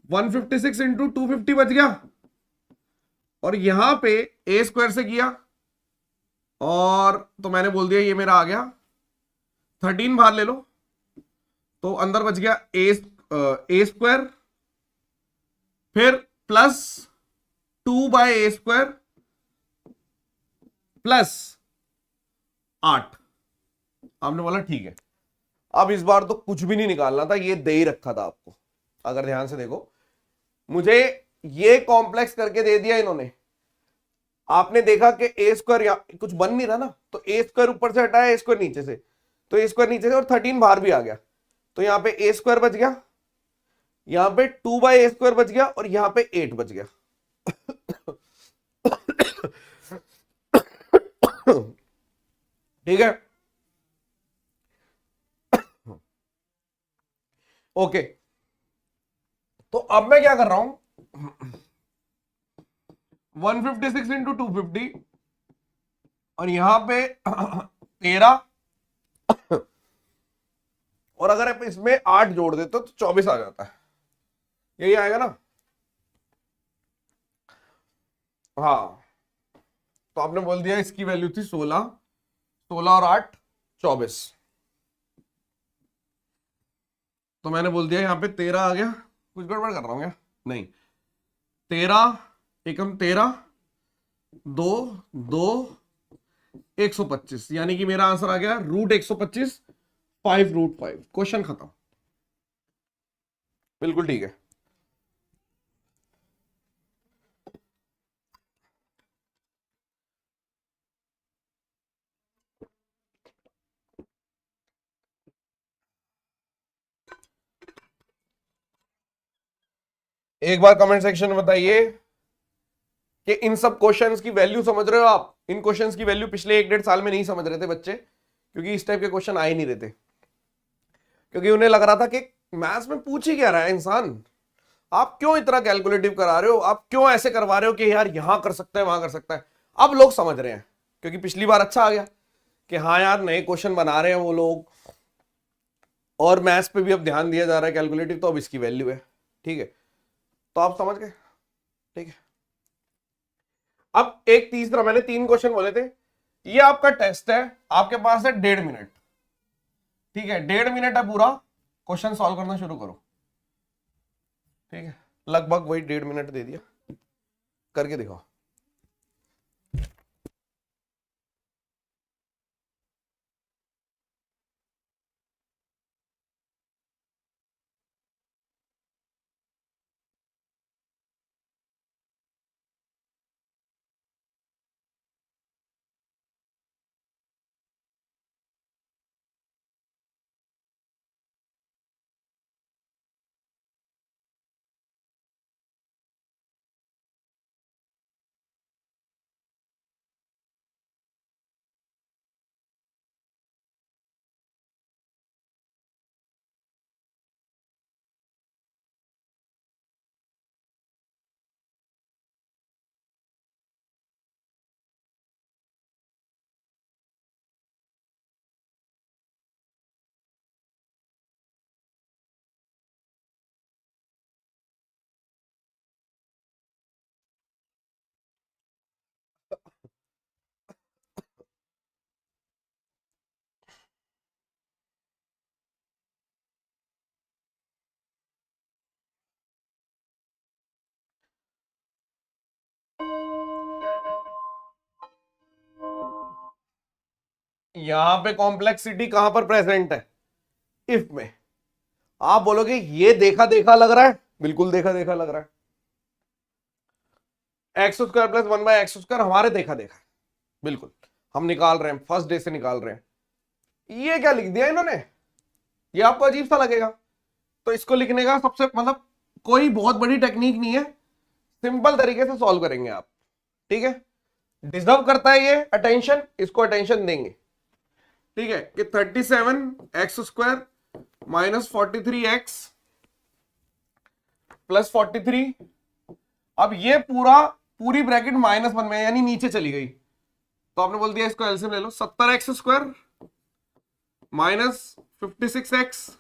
Speaker 1: 156 इंटू 250 बच गया, और यहां पे ए स्क्वायर से किया और तो मैंने बोल दिया ये मेरा आ गया 13 बाहर ले लो, तो अंदर बच गया ए स्क्वायर, फिर प्लस 2/a² प्लस 8। आपने बोला ठीक है। अब इस बार तो कुछ भी नहीं निकालना था, ये दे ही रखा था आपको। अगर ध्यान से देखो, मुझे ये कॉम्प्लेक्स करके दे दिया इन्होंने। आपने देखा कि ए स्क्वायर कुछ बन नहीं रहा ना, तो ए स्क्वायर ऊपर से हटाया, ए स्क्वायर नीचे से, तो ए स्क्वायर नीचे से और 13 बाहर भी आ गया, तो यहां पे ए स्क्वायर बच गया, यहां पे 2/a² बच गया, और यहां पे 8 बच गया। ठीक है, ओके। तो अब मैं क्या कर रहा हूं, 156 इंटू 250 और यहां पे 13, और अगर आप इसमें 8 जोड़ देते तो 24 आ जाता है, यही आएगा ना? हाँ, तो आपने बोल दिया इसकी वैल्यू थी 16, 16 और 8 24, तो मैंने बोल दिया यहां पे 13 आ गया। कुछ गड़बड़ कर रहा हूं क्या? नहीं, 13 एकम 13, 2 2 125, यानी कि मेरा आंसर आ गया √125, 5√5। क्वेश्चन खत्म, बिल्कुल ठीक है। एक बार कमेंट सेक्शन में बताइए कि इन सब क्वेश्चंस की वैल्यू समझ रहे हो आप? इन क्वेश्चंस की वैल्यू पिछले 1-1.5 साल में नहीं समझ रहे थे बच्चे, क्योंकि इस टाइप के क्वेश्चन आ ही नहीं रहे थे, क्योंकि उन्हें लग रहा था कि मैथ्स में पूछ ही क्या रहा है इंसान, आप क्यों इतना कैलकुलेटिव करा रहे हो, आप क्यों ऐसे करवा रहे हो कि यार यहां कर सकता है वहां कर सकता है। अब लोग समझ रहे हैं, क्योंकि पिछली बार अच्छा आ गया कि हाँ यार नए क्वेश्चन बना रहे हैं वो लोग, और मैथ्स पे भी अब ध्यान दिया जा रहा है कैलकुलेटिव, तो अब इसकी वैल्यू है, ठीक है? तो आप समझ गए, ठीक है? अब एक तीसरा, मैंने 3 क्वेश्चन बोले थे, ये आपका टेस्ट है, आपके पास है 1.5 मिनट, ठीक है? 1.5 मिनट है पूरा, क्वेश्चन सॉल्व करना शुरू करो, ठीक है? लगभग वही 1.5 मिनट दे दिया, करके दिखाओ। यहां पे कॉम्प्लेक्सिटी कहां पर प्रेजेंट है, इफ में। आप बोलोगे ये देखा देखा लग रहा है, बिल्कुल देखा देखा लग रहा है। एक्स स्क्वायर प्लस 1/x² हमारे देखा देखा है, बिल्कुल हम निकाल रहे हैं, फर्स्ट डे से निकाल रहे हैं। ये क्या लिख दिया इन्होंने, ये आपको अजीब सा लगेगा। तो इसको लिखने का सबसे मतलब कोई बहुत बड़ी टेक्निक नहीं है, सिंपल तरीके से सॉल्व करेंगे आप, ठीक है। डिजर्व करता है ये अटेंशन, इसको अटेंशन देंगे, ठीक है। कि 37x² माइनस 43x प्लस 43। अब ये पूरी ब्रैकेट -1 में यानी नीचे चली गई, तो आपने बोल दिया इसको एलसीएम ले लो। 70x² माइनस 56x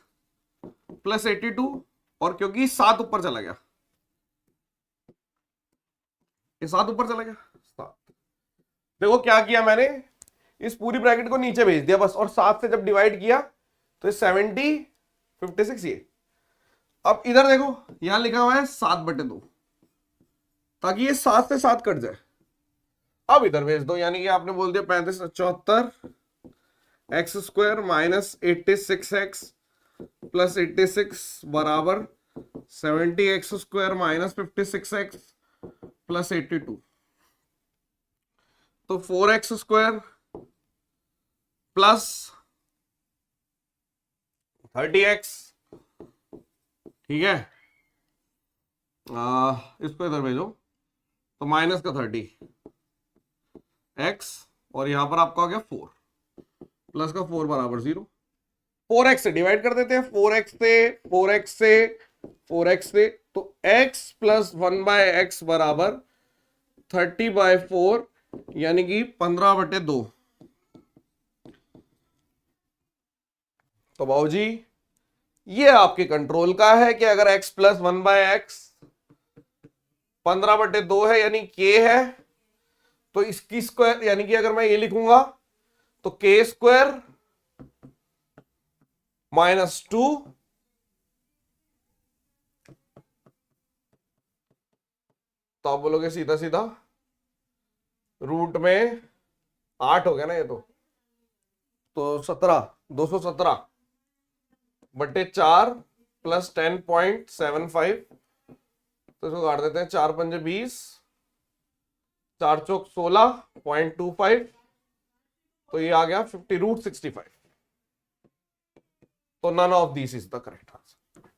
Speaker 1: प्लस 82, और क्योंकि 7 ऊपर चला गया, ये 7 ऊपर चला गया, 7। देखो क्या किया मैंने, इस पूरी ब्रैकेट को नीचे भेज दिया बस, और 7 से जब डिवाइड किया तो 70 56 ये। अब इधर देखो यहां लिखा हुआ है 7/2, ताकि ये 7 से 7 कट जाए। अब इधर भेज दो, यानी कि आपने बोल दिया 35 74x² माइनस 86x प्लस 86 बराबर 70x² माइनस 56x प्लस 82। तो 4x² प्लस 30x, ठीक है। इसको इधर भेजो, तो माइनस का 30x, और यहां पर आपका हो गया 4 प्लस का 4 बराबर 0। 4x से डिवाइड कर देते हैं, 4x से 4x से 4x से, तो x प्लस 1/x बराबर 30/4, यानी कि 15/2। तो बाबूजी ये आपके कंट्रोल का है कि अगर x प्लस 1/x 15/2 है यानी k है, तो इसकी स्क्वायर, यानी कि अगर मैं ये लिखूंगा तो k² -2 तो आप बोलोगे सीधा सीधा रूट में 8 हो गया ना ये, तो 17/4 प्लस 10.75, तो इसको काट देते हैं, 4 पंजे 20, 4 चौक 16.25, तो ये आ गया 50√65। तो none of this is the correct answer,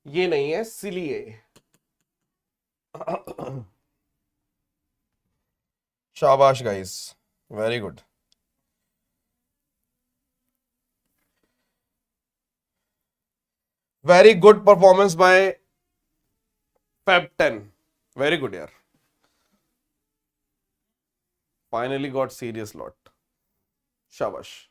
Speaker 1: ये नहीं है, सिली है। शाबाश guys, very good. Very good performance by Feb 10, very good यार, फाइनली गॉट सीरियस लॉट, शाबाश।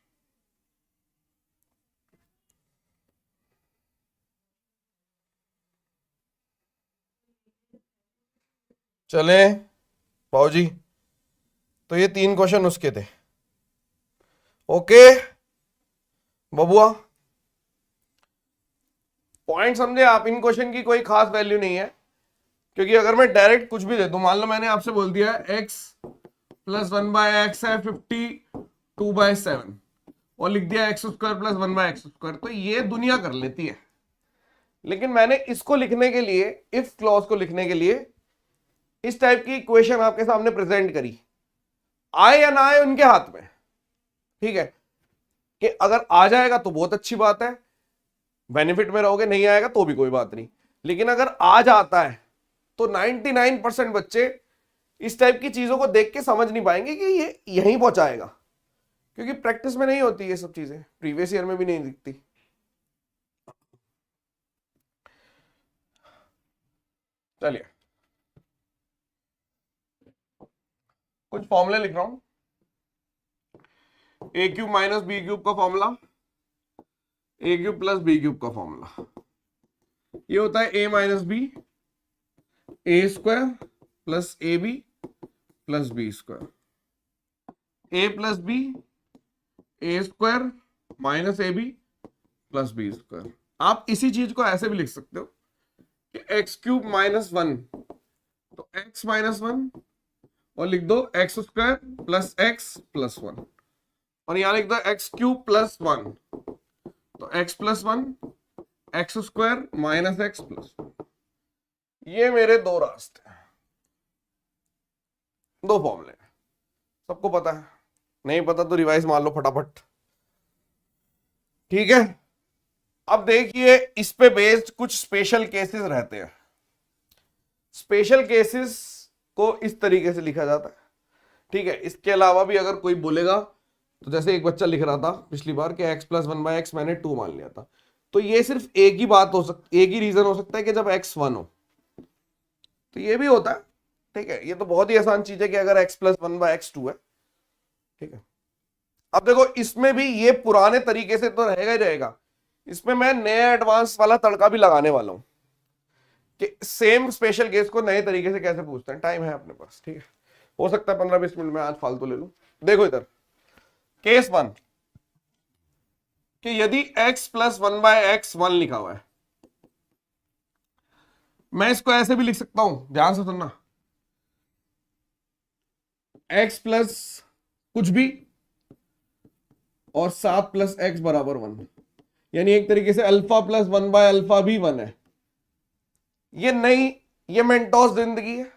Speaker 1: चले बाबूजी, तो ये 3 क्वेश्चन उसके थे, ओके बबुआ। पॉइंट समझे आप, इन क्वेश्चन की कोई खास वैल्यू नहीं है, क्योंकि अगर मैं डायरेक्ट कुछ भी दे दूं, मान लो मैंने आपसे बोल दिया x प्लस 1/x है 52/7, और लिख दिया x² प्लस 1/x², तो ये दुनिया कर लेती है। लेकिन मैंने इसको लिखने के लिए, इफ क्लॉज को लिखने के लिए इस टाइप की इक्वेशन आपके सामने प्रेजेंट करी, आए या ना आए उनके हाथ में, ठीक है। कि अगर आ जाएगा तो बहुत अच्छी बात है, बेनिफिट में रहोगे, नहीं आएगा तो भी कोई बात नहीं। लेकिन अगर आ जाता है तो 99% बच्चे इस टाइप की चीजों को देख के समझ नहीं पाएंगे कि ये यहीं पहुंचाएगा, क्योंकि प्रैक्टिस में नहीं होती ये सब चीजें, प्रीवियस ईयर में भी नहीं दिखती। चलिए कुछ फॉर्मूले लिख रहा हूं, a³ माइनस b³ का फॉर्मूला, a³ प्लस b³ का फॉर्मूला, ये होता है a minus B a² plus ab plus b², a plus B a² minus ab plus b²। आप इसी चीज को ऐसे भी लिख सकते हो कि x³ -1, तो x -1, और लिख दो x² प्लस x प्लस 1, और यहां लिख दो एक्स क्यूब प्लस 1, तो x plus 1 x square minus x plus 1। ये मेरे दो रास्ते हैं, दो फॉर्मूले। सबको पता है, नहीं पता तो रिवाइज मार लो फटाफट। ठीक है, अब देखिए इस पे बेस्ड कुछ स्पेशल केसेस रहते हैं। स्पेशल केसेस को इस तरीके से लिखा जाता है। ठीक है, इसके अलावा भी अगर कोई बोलेगा, तो जैसे एक बच्चा लिख रहा था पिछली बार कि x प्लस 1/x मैंने 2 मान लिया था, तो ये सिर्फ एक ही बात हो सकती, एक ही रीजन हो सकता है कि जब x 1 हो, तो ये भी होता है। ठीक है, ये तो बहुत ही आसान चीज है कि अगर x प्लस 1/x 2 है। ठीक है, अब देखो इसमें भी ये पुराने तरीके से तो रहेगा ही रहेगा, इसमें मैं नया एडवांस वाला तड़का भी लगाने वाला हूं कि सेम स्पेशल केस को नए तरीके से कैसे पूछते हैं। टाइम है अपने पास, ठीक है, हो सकता है 15-20 मिनट में आज फालतू ले लूं। देखो इधर केस 1 कि यदि x प्लस 1/x1 लिखा हुआ है, मैं इसको ऐसे भी लिख सकता हूं, ध्यान से सुनना, x प्लस कुछ भी और 7 प्लस x बराबर 1, यानी एक तरीके से अल्फा प्लस 1/अल्फा भी 1 है। ये नहीं, ये मेंटोस जिंदगी है,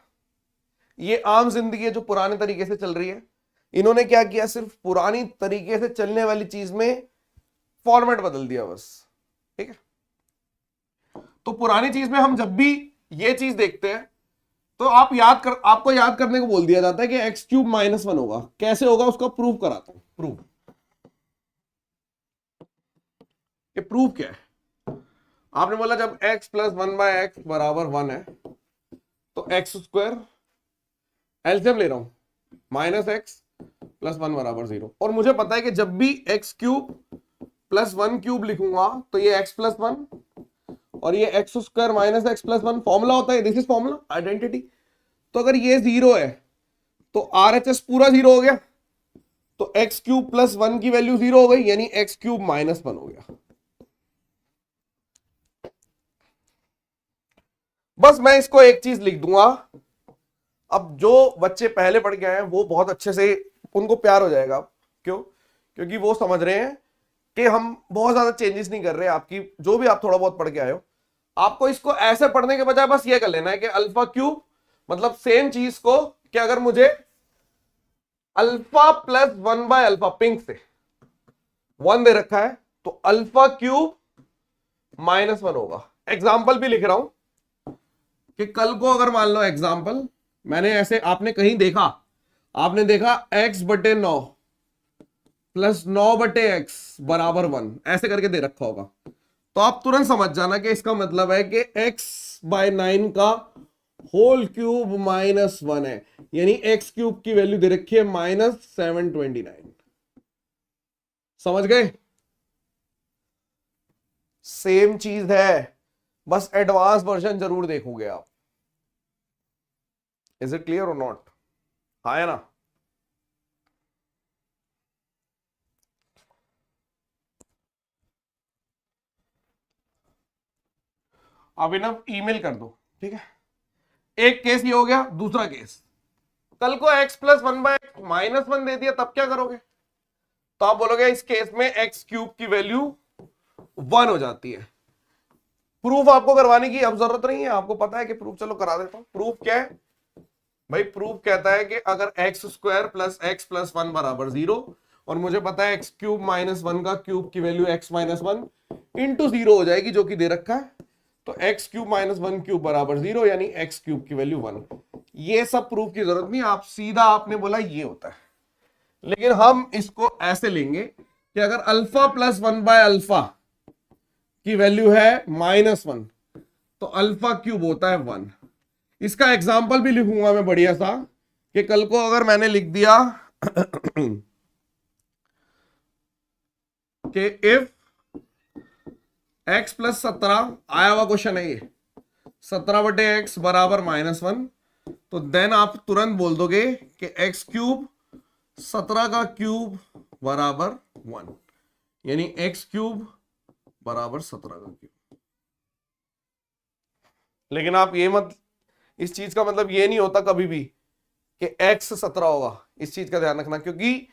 Speaker 1: ये आम जिंदगी है जो पुराने तरीके से चल रही है। इन्होंने क्या किया, सिर्फ पुरानी तरीके से चलने वाली चीज में फॉर्मेट बदल दिया बस। ठीक है, तो पुरानी चीज में हम जब भी ये चीज देखते हैं तो आपको याद करने को बोल दिया जाता है कि एक्स क्यूब माइनस 1 होगा। कैसे होगा उसका प्रूफ कराता हूं। प्रूफ क्या है, आपने बोला जब x प्लस 1/x बराबर 1 है तो एक्स स्क्वायर, एलसीएम ले रहा हूं, माइनस एक्स प्लस 1 बराबर 0, और मुझे पता है कि जब भी एक्स क्यूब प्लस 1 क्यूब लिखूंगा तो ये x प्लस 1 और ये x square minus x plus 1 formula होता है, दिस इज फॉर्मूला आइडेंटिटी। तो अगर ये 0 है तो RHS पूरा 0 हो गया, तो एक्स क्यूब प्लस 1 की वैल्यू 0 हो गई, यानी एक्स क्यूब माइनस 1 हो गया। बस मैं इसको एक चीज लिख दूंगा, अब जो बच्चे पहले पढ़ के आए हैं वो बहुत अच्छे से उनको प्यार हो जाएगा। क्यों? क्योंकि वो समझ रहे हैं कि हम बहुत ज्यादा चेंजेस नहीं कर रहे। आपकी जो भी आप थोड़ा बहुत पढ़ के आए हो, आपको इसको ऐसे पढ़ने के बजाय बस ये कर लेना है कि अल्फा क्यूब, मतलब सेम चीज को कि अगर मुझे अल्फा प्लस 1/अल्फा, पिंक से 1 दे रखा है, तो अल्फा क्यूब माइनस 1 होगा। एग्जाम्पल भी लिख रहा हूं कि कल को अगर मान लो एग्जाम्पल मैंने ऐसे, आपने कहीं देखा, आपने देखा x/9 प्लस 9/x बराबर 1 ऐसे करके दे रखा होगा, तो आप तुरंत समझ जाना कि इसका मतलब है कि x/9 का होल क्यूब माइनस 1 है, यानी x क्यूब की वैल्यू दे रखी है -729। समझ गए? सेम चीज है, बस एडवांस वर्जन जरूर देखोगे आप। इज इट क्लियर और नॉट? हाँ है ना? अब इन्हें ईमेल कर दो। ठीक है, एक केस ये हो गया। दूसरा केस, कल को x प्लस 1/x माइनस 1 दे दिया, तब क्या करोगे? तो आप बोलोगे इस केस में x क्यूब की वैल्यू 1 हो जाती है। प्रूफ आपको करवाने की अब जरूरत नहीं है, आपको पता है कि प्रूफ, चलो करा देता हूं। प्रूफ क्या है भाई? प्रूफ कहता है कि अगर x square plus x plus 1 बराबर 0 और मुझे पता है एक्स क्यूब माइनस 1 का क्यूब की वैल्यू x माइनस 1 इंटू 0 हो जाएगी, जो कि दे रखा है, तो एक्स क्यूब माइनस 1 क्यूब बराबर 0, यानी एक्स क्यूब की वैल्यू 1। ये सब प्रूफ की जरूरत नहीं, आप सीधा आपने बोला ये होता है। लेकिन हम इसको ऐसे लेंगे कि अगर अल्फा प्लस 1/अल्फा की वैल्यू है -1 तो अल्फा क्यूब होता है 1। इसका एग्जाम्पल भी लिखूंगा मैं बढ़िया सा, कि कल को अगर मैंने लिख दिया कि इफ x प्लस 17 आया हुआ क्वेश्चन है ये, 17/x बराबर -1, तो देन आप तुरंत बोल दोगे कि x क्यूब 17 का क्यूब बराबर 1, यानी x क्यूब बराबर 17 का क्यूब। लेकिन आप ये मत, इस चीज का मतलब ये नहीं होता कभी भी कि x 17 होगा, इस चीज का ध्यान रखना, क्योंकि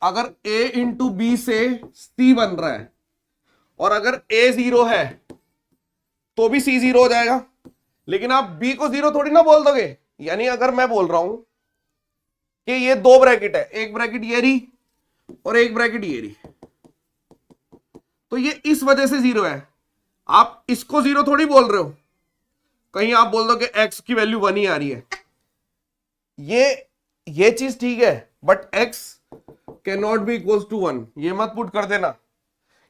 Speaker 1: अगर a इंटू बी से c बन रहा है और अगर a 0 है तो भी c 0 हो जाएगा, लेकिन आप b को 0 थोड़ी ना बोल दोगे। यानी अगर मैं बोल रहा हूं कि ये दो ब्रैकेट है, एक ब्रैकेट ये रही और एक ब्रैकेट ये रही, तो ये इस वजह से 0 है, आप इसको 0 थोड़ी बोल रहे हो। कहीं आप बोल दो कि x की वैल्यू 1 ही आ रही है, ये चीज ठीक है, but x can not be equal to 1, ये मत पुट कर देना।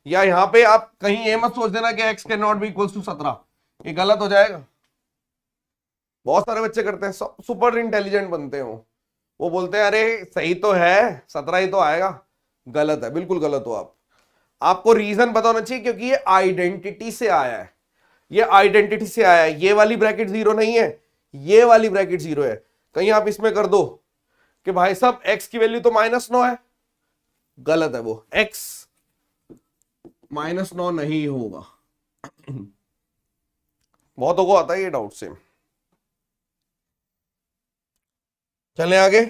Speaker 1: या यहां पे आप कहीं ये मत सोच देना कि x can not be equal to 17, ये गलत हो जाएगा। बहुत सारे बच्चे करते हैं, सुपर इंटेलिजेंट बनते हो, वो बोलते हैं अरे सही तो है, 17 ही तो आएगा। गलत है, बिल्कुल गलत हो आप। आपको रीजन पता होना चाहिए, क्योंकि ये आइडेंटिटी से आया है, ये आइडेंटिटी से आया है। ये वाली ब्रैकेट 0 नहीं है, ये वाली ब्रैकेट 0 है। कहीं आप इसमें कर दो कि भाई साहब x की वैल्यू तो -9 है, गलत है, वो x -9 नहीं होगा। बहुतों को आता है ये डाउट से। चलें आगे।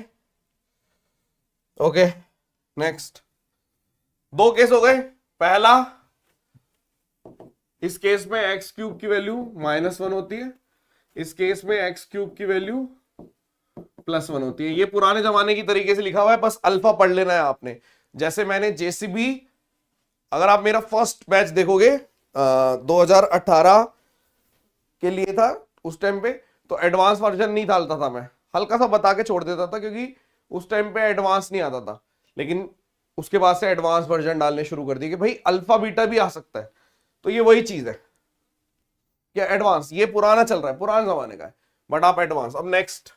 Speaker 1: Okay, next. दो केस हो गए। पहला, इस केस में एक्स क्यूब की वैल्यू -1 होती है, इस केस में एक्स क्यूब की वैल्यू +1 होती है। ये पुराने जमाने की तरीके से लिखा हुआ है, बस अल्फा पढ़ लेना है आपने। जैसे मैंने जेसीबी, अगर आप मेरा फर्स्ट बैच देखोगे 2018 के लिए था उस टाइम पे, तो एडवांस वर्जन नहीं डालता था, मैं हल्का सा बता के छोड़ देता था, क्योंकि उस टाइम पे एडवांस नहीं आता था। लेकिन उसके बाद से एडवांस वर्जन डालने शुरू कर दिए कि भाई अल्फा बीटा भी आ सकता है। तो ये वही चीज है कि एडवांस, ये पुराना चल रहा है, पुराने जमाने का है, बट आप एडवांस। अब नेक्स्ट,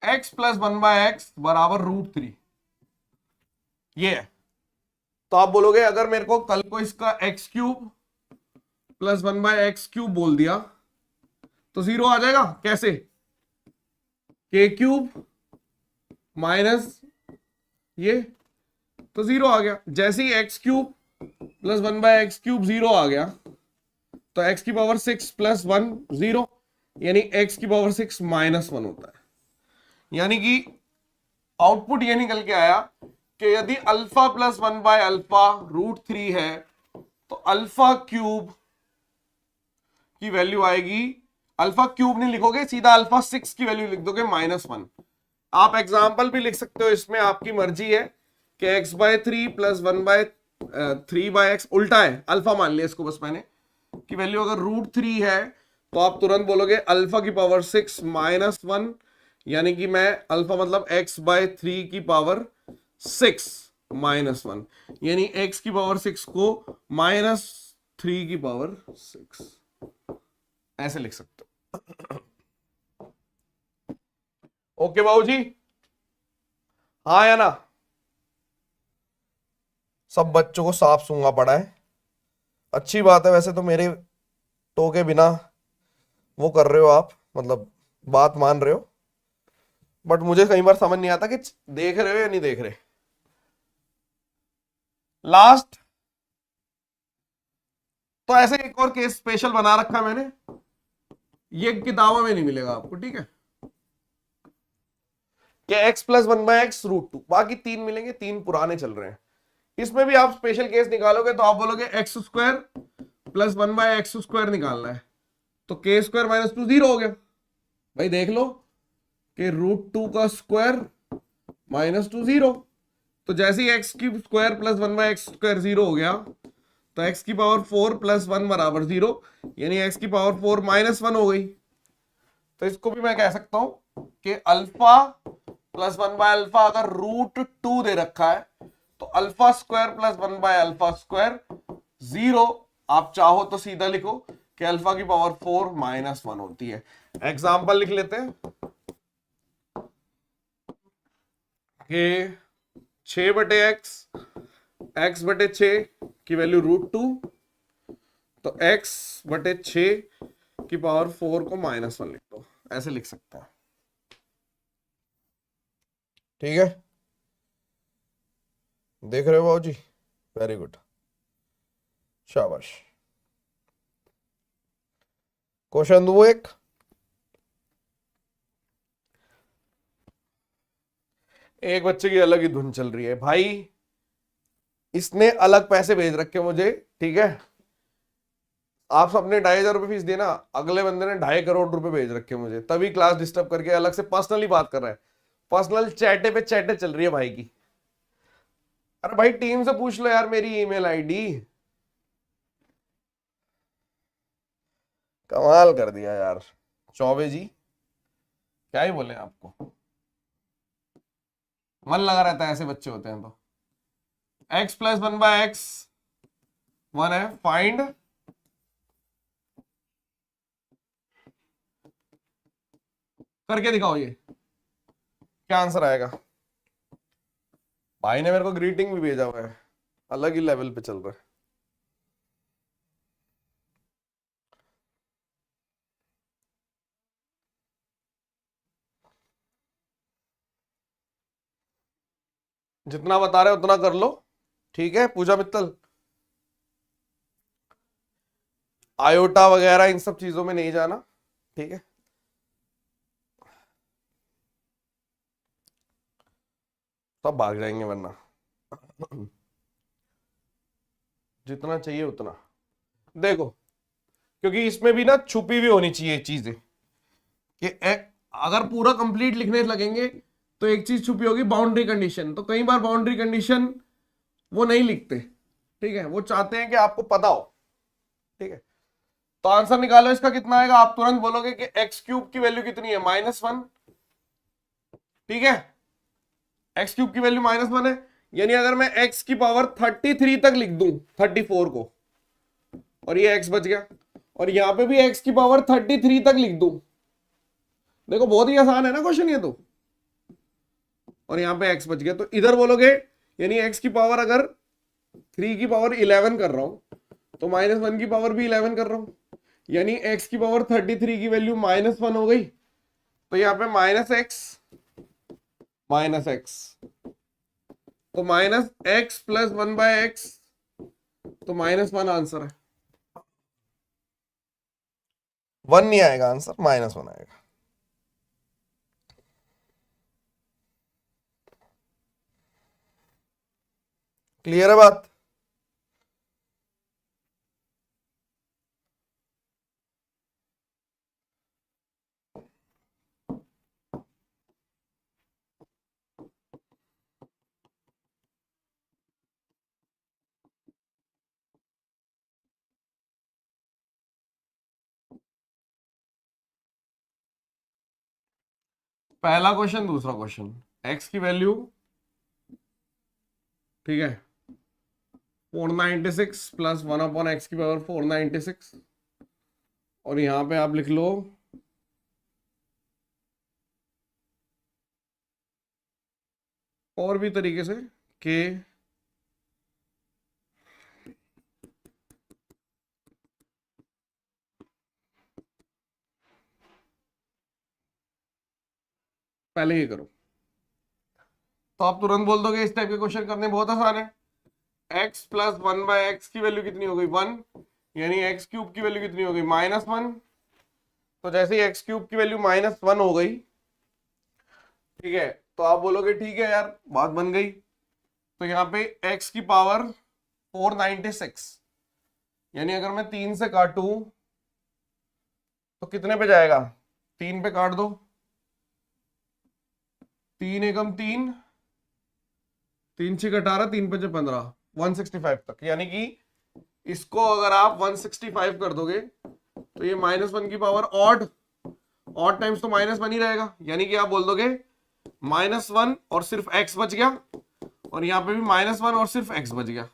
Speaker 1: x + 1/x बराबर √3, ये है। तो आप बोलोगे अगर मेरे को कल को इसका x³ + 1/x³ बोल दिया तो 0 आ जाएगा। कैसे? k³ माइनस ये, तो 0 आ गया। जैसे ही x³ + 1/x³ 0 आ गया, तो x⁻6 + 1 0, यानी x⁻6 -1 होता है। यानी कि आउटपुट ये निकल के आया कि यदि अल्फा + 1/α √3 है, तो α³ की वैल्यू आएगी, α³ नहीं लिखोगे, सीधा α6 की वैल्यू लिख दोगे -1। आप एग्जाम्पल भी लिख सकते हो, इसमें आपकी मर्जी है कि x/3 + 1/3/x उल्टा है, अल्फा मान लिया इसको बस मैंने, की वैल्यू अगर √3 है तो आप तुरंत बोलोगे α⁻6 -1, यानी कि मैं अल्फा मतलब x/3 की पावर 6 -1, यानी x⁻6 को -3 की पावर 6, ऐसे लिख सकते हो। ओके बाबूजी, हाँ या ना? सब बच्चों को साफ सूंघा पड़ा है, अच्छी बात है। वैसे तो मेरे टोके बिना वो कर रहे हो आप, मतलब बात मान रहे हो, बट मुझे कई बार समझ नहीं आता कि देख रहे हो या नहीं देख रहे। लास्ट, तो ऐसे एक और केस स्पेशल बना रखा है मैंने, ये किताबों में नहीं मिलेगा आपको, ठीक है, कि x + 1/x √2, बाकी 3 मिलेंगे, 3 पुराने चल रहे हैं। इसमें भी आप स्पेशल केस निकालोगे तो आप बोलोगे x² + 1/x² निकालना है, तो k² - 2 0 हो गया। भाई देख लो कि √2 का स्क्वायर -2 0, तो जैसे ही x³ + 1/x² 0 हो गया, तो x⁻4 + 1 बराबर 0, यानी x⁻4 -1 हो गई। तो इसको भी मैं कह सकता हूं कि अल्फा + 1/α अगर √2 दे रखा है, तो α² + 1/α² 0, आप चाहो तो सीधा लिखो कि α⁻4 -1 होती है। एग्जाम्पल लिख लेते हैं कि 6/x, x/6 की वैल्यू √2, तो x/6 की पावर 4 को -1 लिख दो, ऐसे लिख सकते हैं, ठीक है। देख रहे हो बाबू जी? वेरी गुड, शाबाश। क्वेश्चन दो एक, एक बच्चे की अलग ही धुन चल रही है भाई, इसने अलग पैसे भेज रखे मुझे, ठीक है। आप सबने 2,500 रुपये फीस दिए ना, अगले बंदे ने 2.5 करोड़ रुपए भेज रखे मुझे, तभी क्लास डिस्टर्ब करके अलग से पर्सनली बात कर रहा है। पर्सनल चैटे पे चैटे चल रही है भाई की। अरे भाई टीम से पूछ लो यार मेरी ईमेल आईडी। कमाल कर दिया यार चौबे जी, क्या ही बोले आपको। मन लगा रहता है, ऐसे बच्चे होते हैं तो। x+1/x 1 है, फाइंड करके दिखाओ ये क्या आंसर आएगा। भाई ने मेरे को ग्रीटिंग भी भेजा हुआ है, अलग ही लेवल पे चल रहा है। जितना बता रहे उतना कर लो, ठीक है पूजा मित्तल। आयोटा वगैरह इन सब चीजों में नहीं जाना, ठीक है। सब भाग जाएंगे वरना। जितना चाहिए उतना देखो, क्योंकि इसमें भी ना छुपी हुई होनी चाहिए चीजें कि अगर पूरा कंप्लीट लिखने लगेंगे तो एक चीज छुपी होगी, बाउंड्री कंडीशन। तो कई बार बाउंड्री कंडीशन वो नहीं लिखते, ठीक है, वो चाहते हैं कि आपको पता हो, ठीक है। तो आंसर निकालो इसका कितना आएगा, आप तुरंत बोलोगे कि x³ की वैल्यू कितनी है, -1, ठीक है। x³ की वैल्यू -1 है, यानी अगर मैं x की पावर 33 तक लिख दूं 34 को, और ये x बच गया, और यहां पे भी x की पावर 33 तक लिख दूं, देखो बहुत ही आसान है ना क्वेश्चन ये तो, और यहां पे x बच गया, तो इधर बोलोगे यानी x की पावर अगर 3 की पावर 11 कर रहा हूं, तो -1 की पावर भी 11 कर रहा हूं, यानी x की पावर 33 की वैल्यू -1 हो गई। तो यहाँ पे -x, तो -x+1/x, तो -1 आंसर है। 1 नहीं आएगा आंसर, -1 आएगा। क्लियर है बात। पहला क्वेश्चन, दूसरा क्वेश्चन, x की वैल्यू, ठीक है, 496 प्लस 1/x की पावर 496, और यहां पे आप लिख लो और भी तरीके से कि पहले ये करो, तो आप तुरंत बोल दोगे इस टाइप के क्वेश्चन करने बहुत आसान है। x+1/x की वैल्यू कितनी हो गई, 1, यानी x³ की वैल्यू कितनी हो गई, -1। तो जैसे ही x³ की वैल्यू -1 हो गई, ठीक है, तो आप बोलोगे ठीक है यार बात बन गई। तो यहाँ पे x की पावर 496, यानी अगर मैं 3 से काटूं तो कितने पे जाएगा, 3 पे काट दो, 3 एकम 3, 3×6 = 18, 3×5 = 15, 165 तक, यानी कि इसको अगर आप 165 कर दोगे तो ये -1 की पावर ऑड, ऑड टाइम्स तो -1 ही रहेगा, यानी कि आप बोल दोगे -1 और सिर्फ x बच गया, और यहाँ पे भी -1 और सिर्फ x बच गया,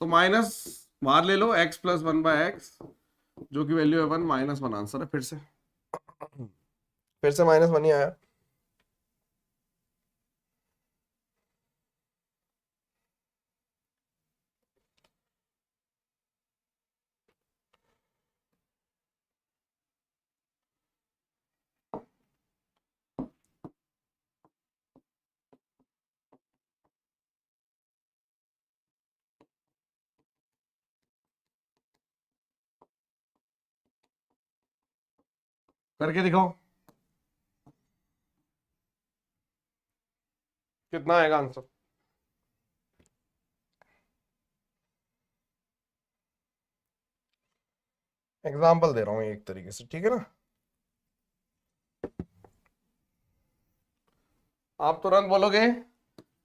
Speaker 1: तो माइनस बाहर ले लो, x+1/x जो कि वैल्यू है 1, -1 आंसर है। फिर से -1 ही आया। करके दिखाओ। कितना आएगा आंसर? एग्जाम्पल दे रहा हूं एक तरीके से, ठीक है ना। आप तुरंत बोलोगे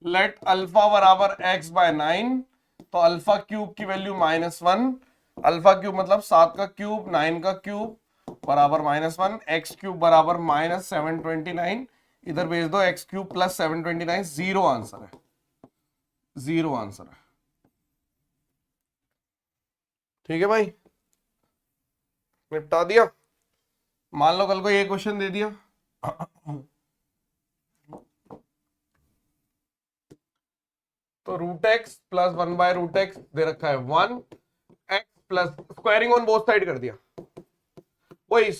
Speaker 1: लेट अल्फा बराबर x बाय 9, तो अल्फा क्यूब की वैल्यू -1, अल्फा क्यूब मतलब 7 का क्यूब 9 का क्यूब बराबर -1, एक्स क्यूब बराबर -729, इधर भेज दो x cube plus 729, zero answer है, जीरो आंसर है। ठीक है भाई, निपटा दिया। मान लो कल को ये क्वेश्चन दे दिया तो रूट एक्स प्लस 1/√x दे रखा है 1, x plus squaring on both side कर दिया, वही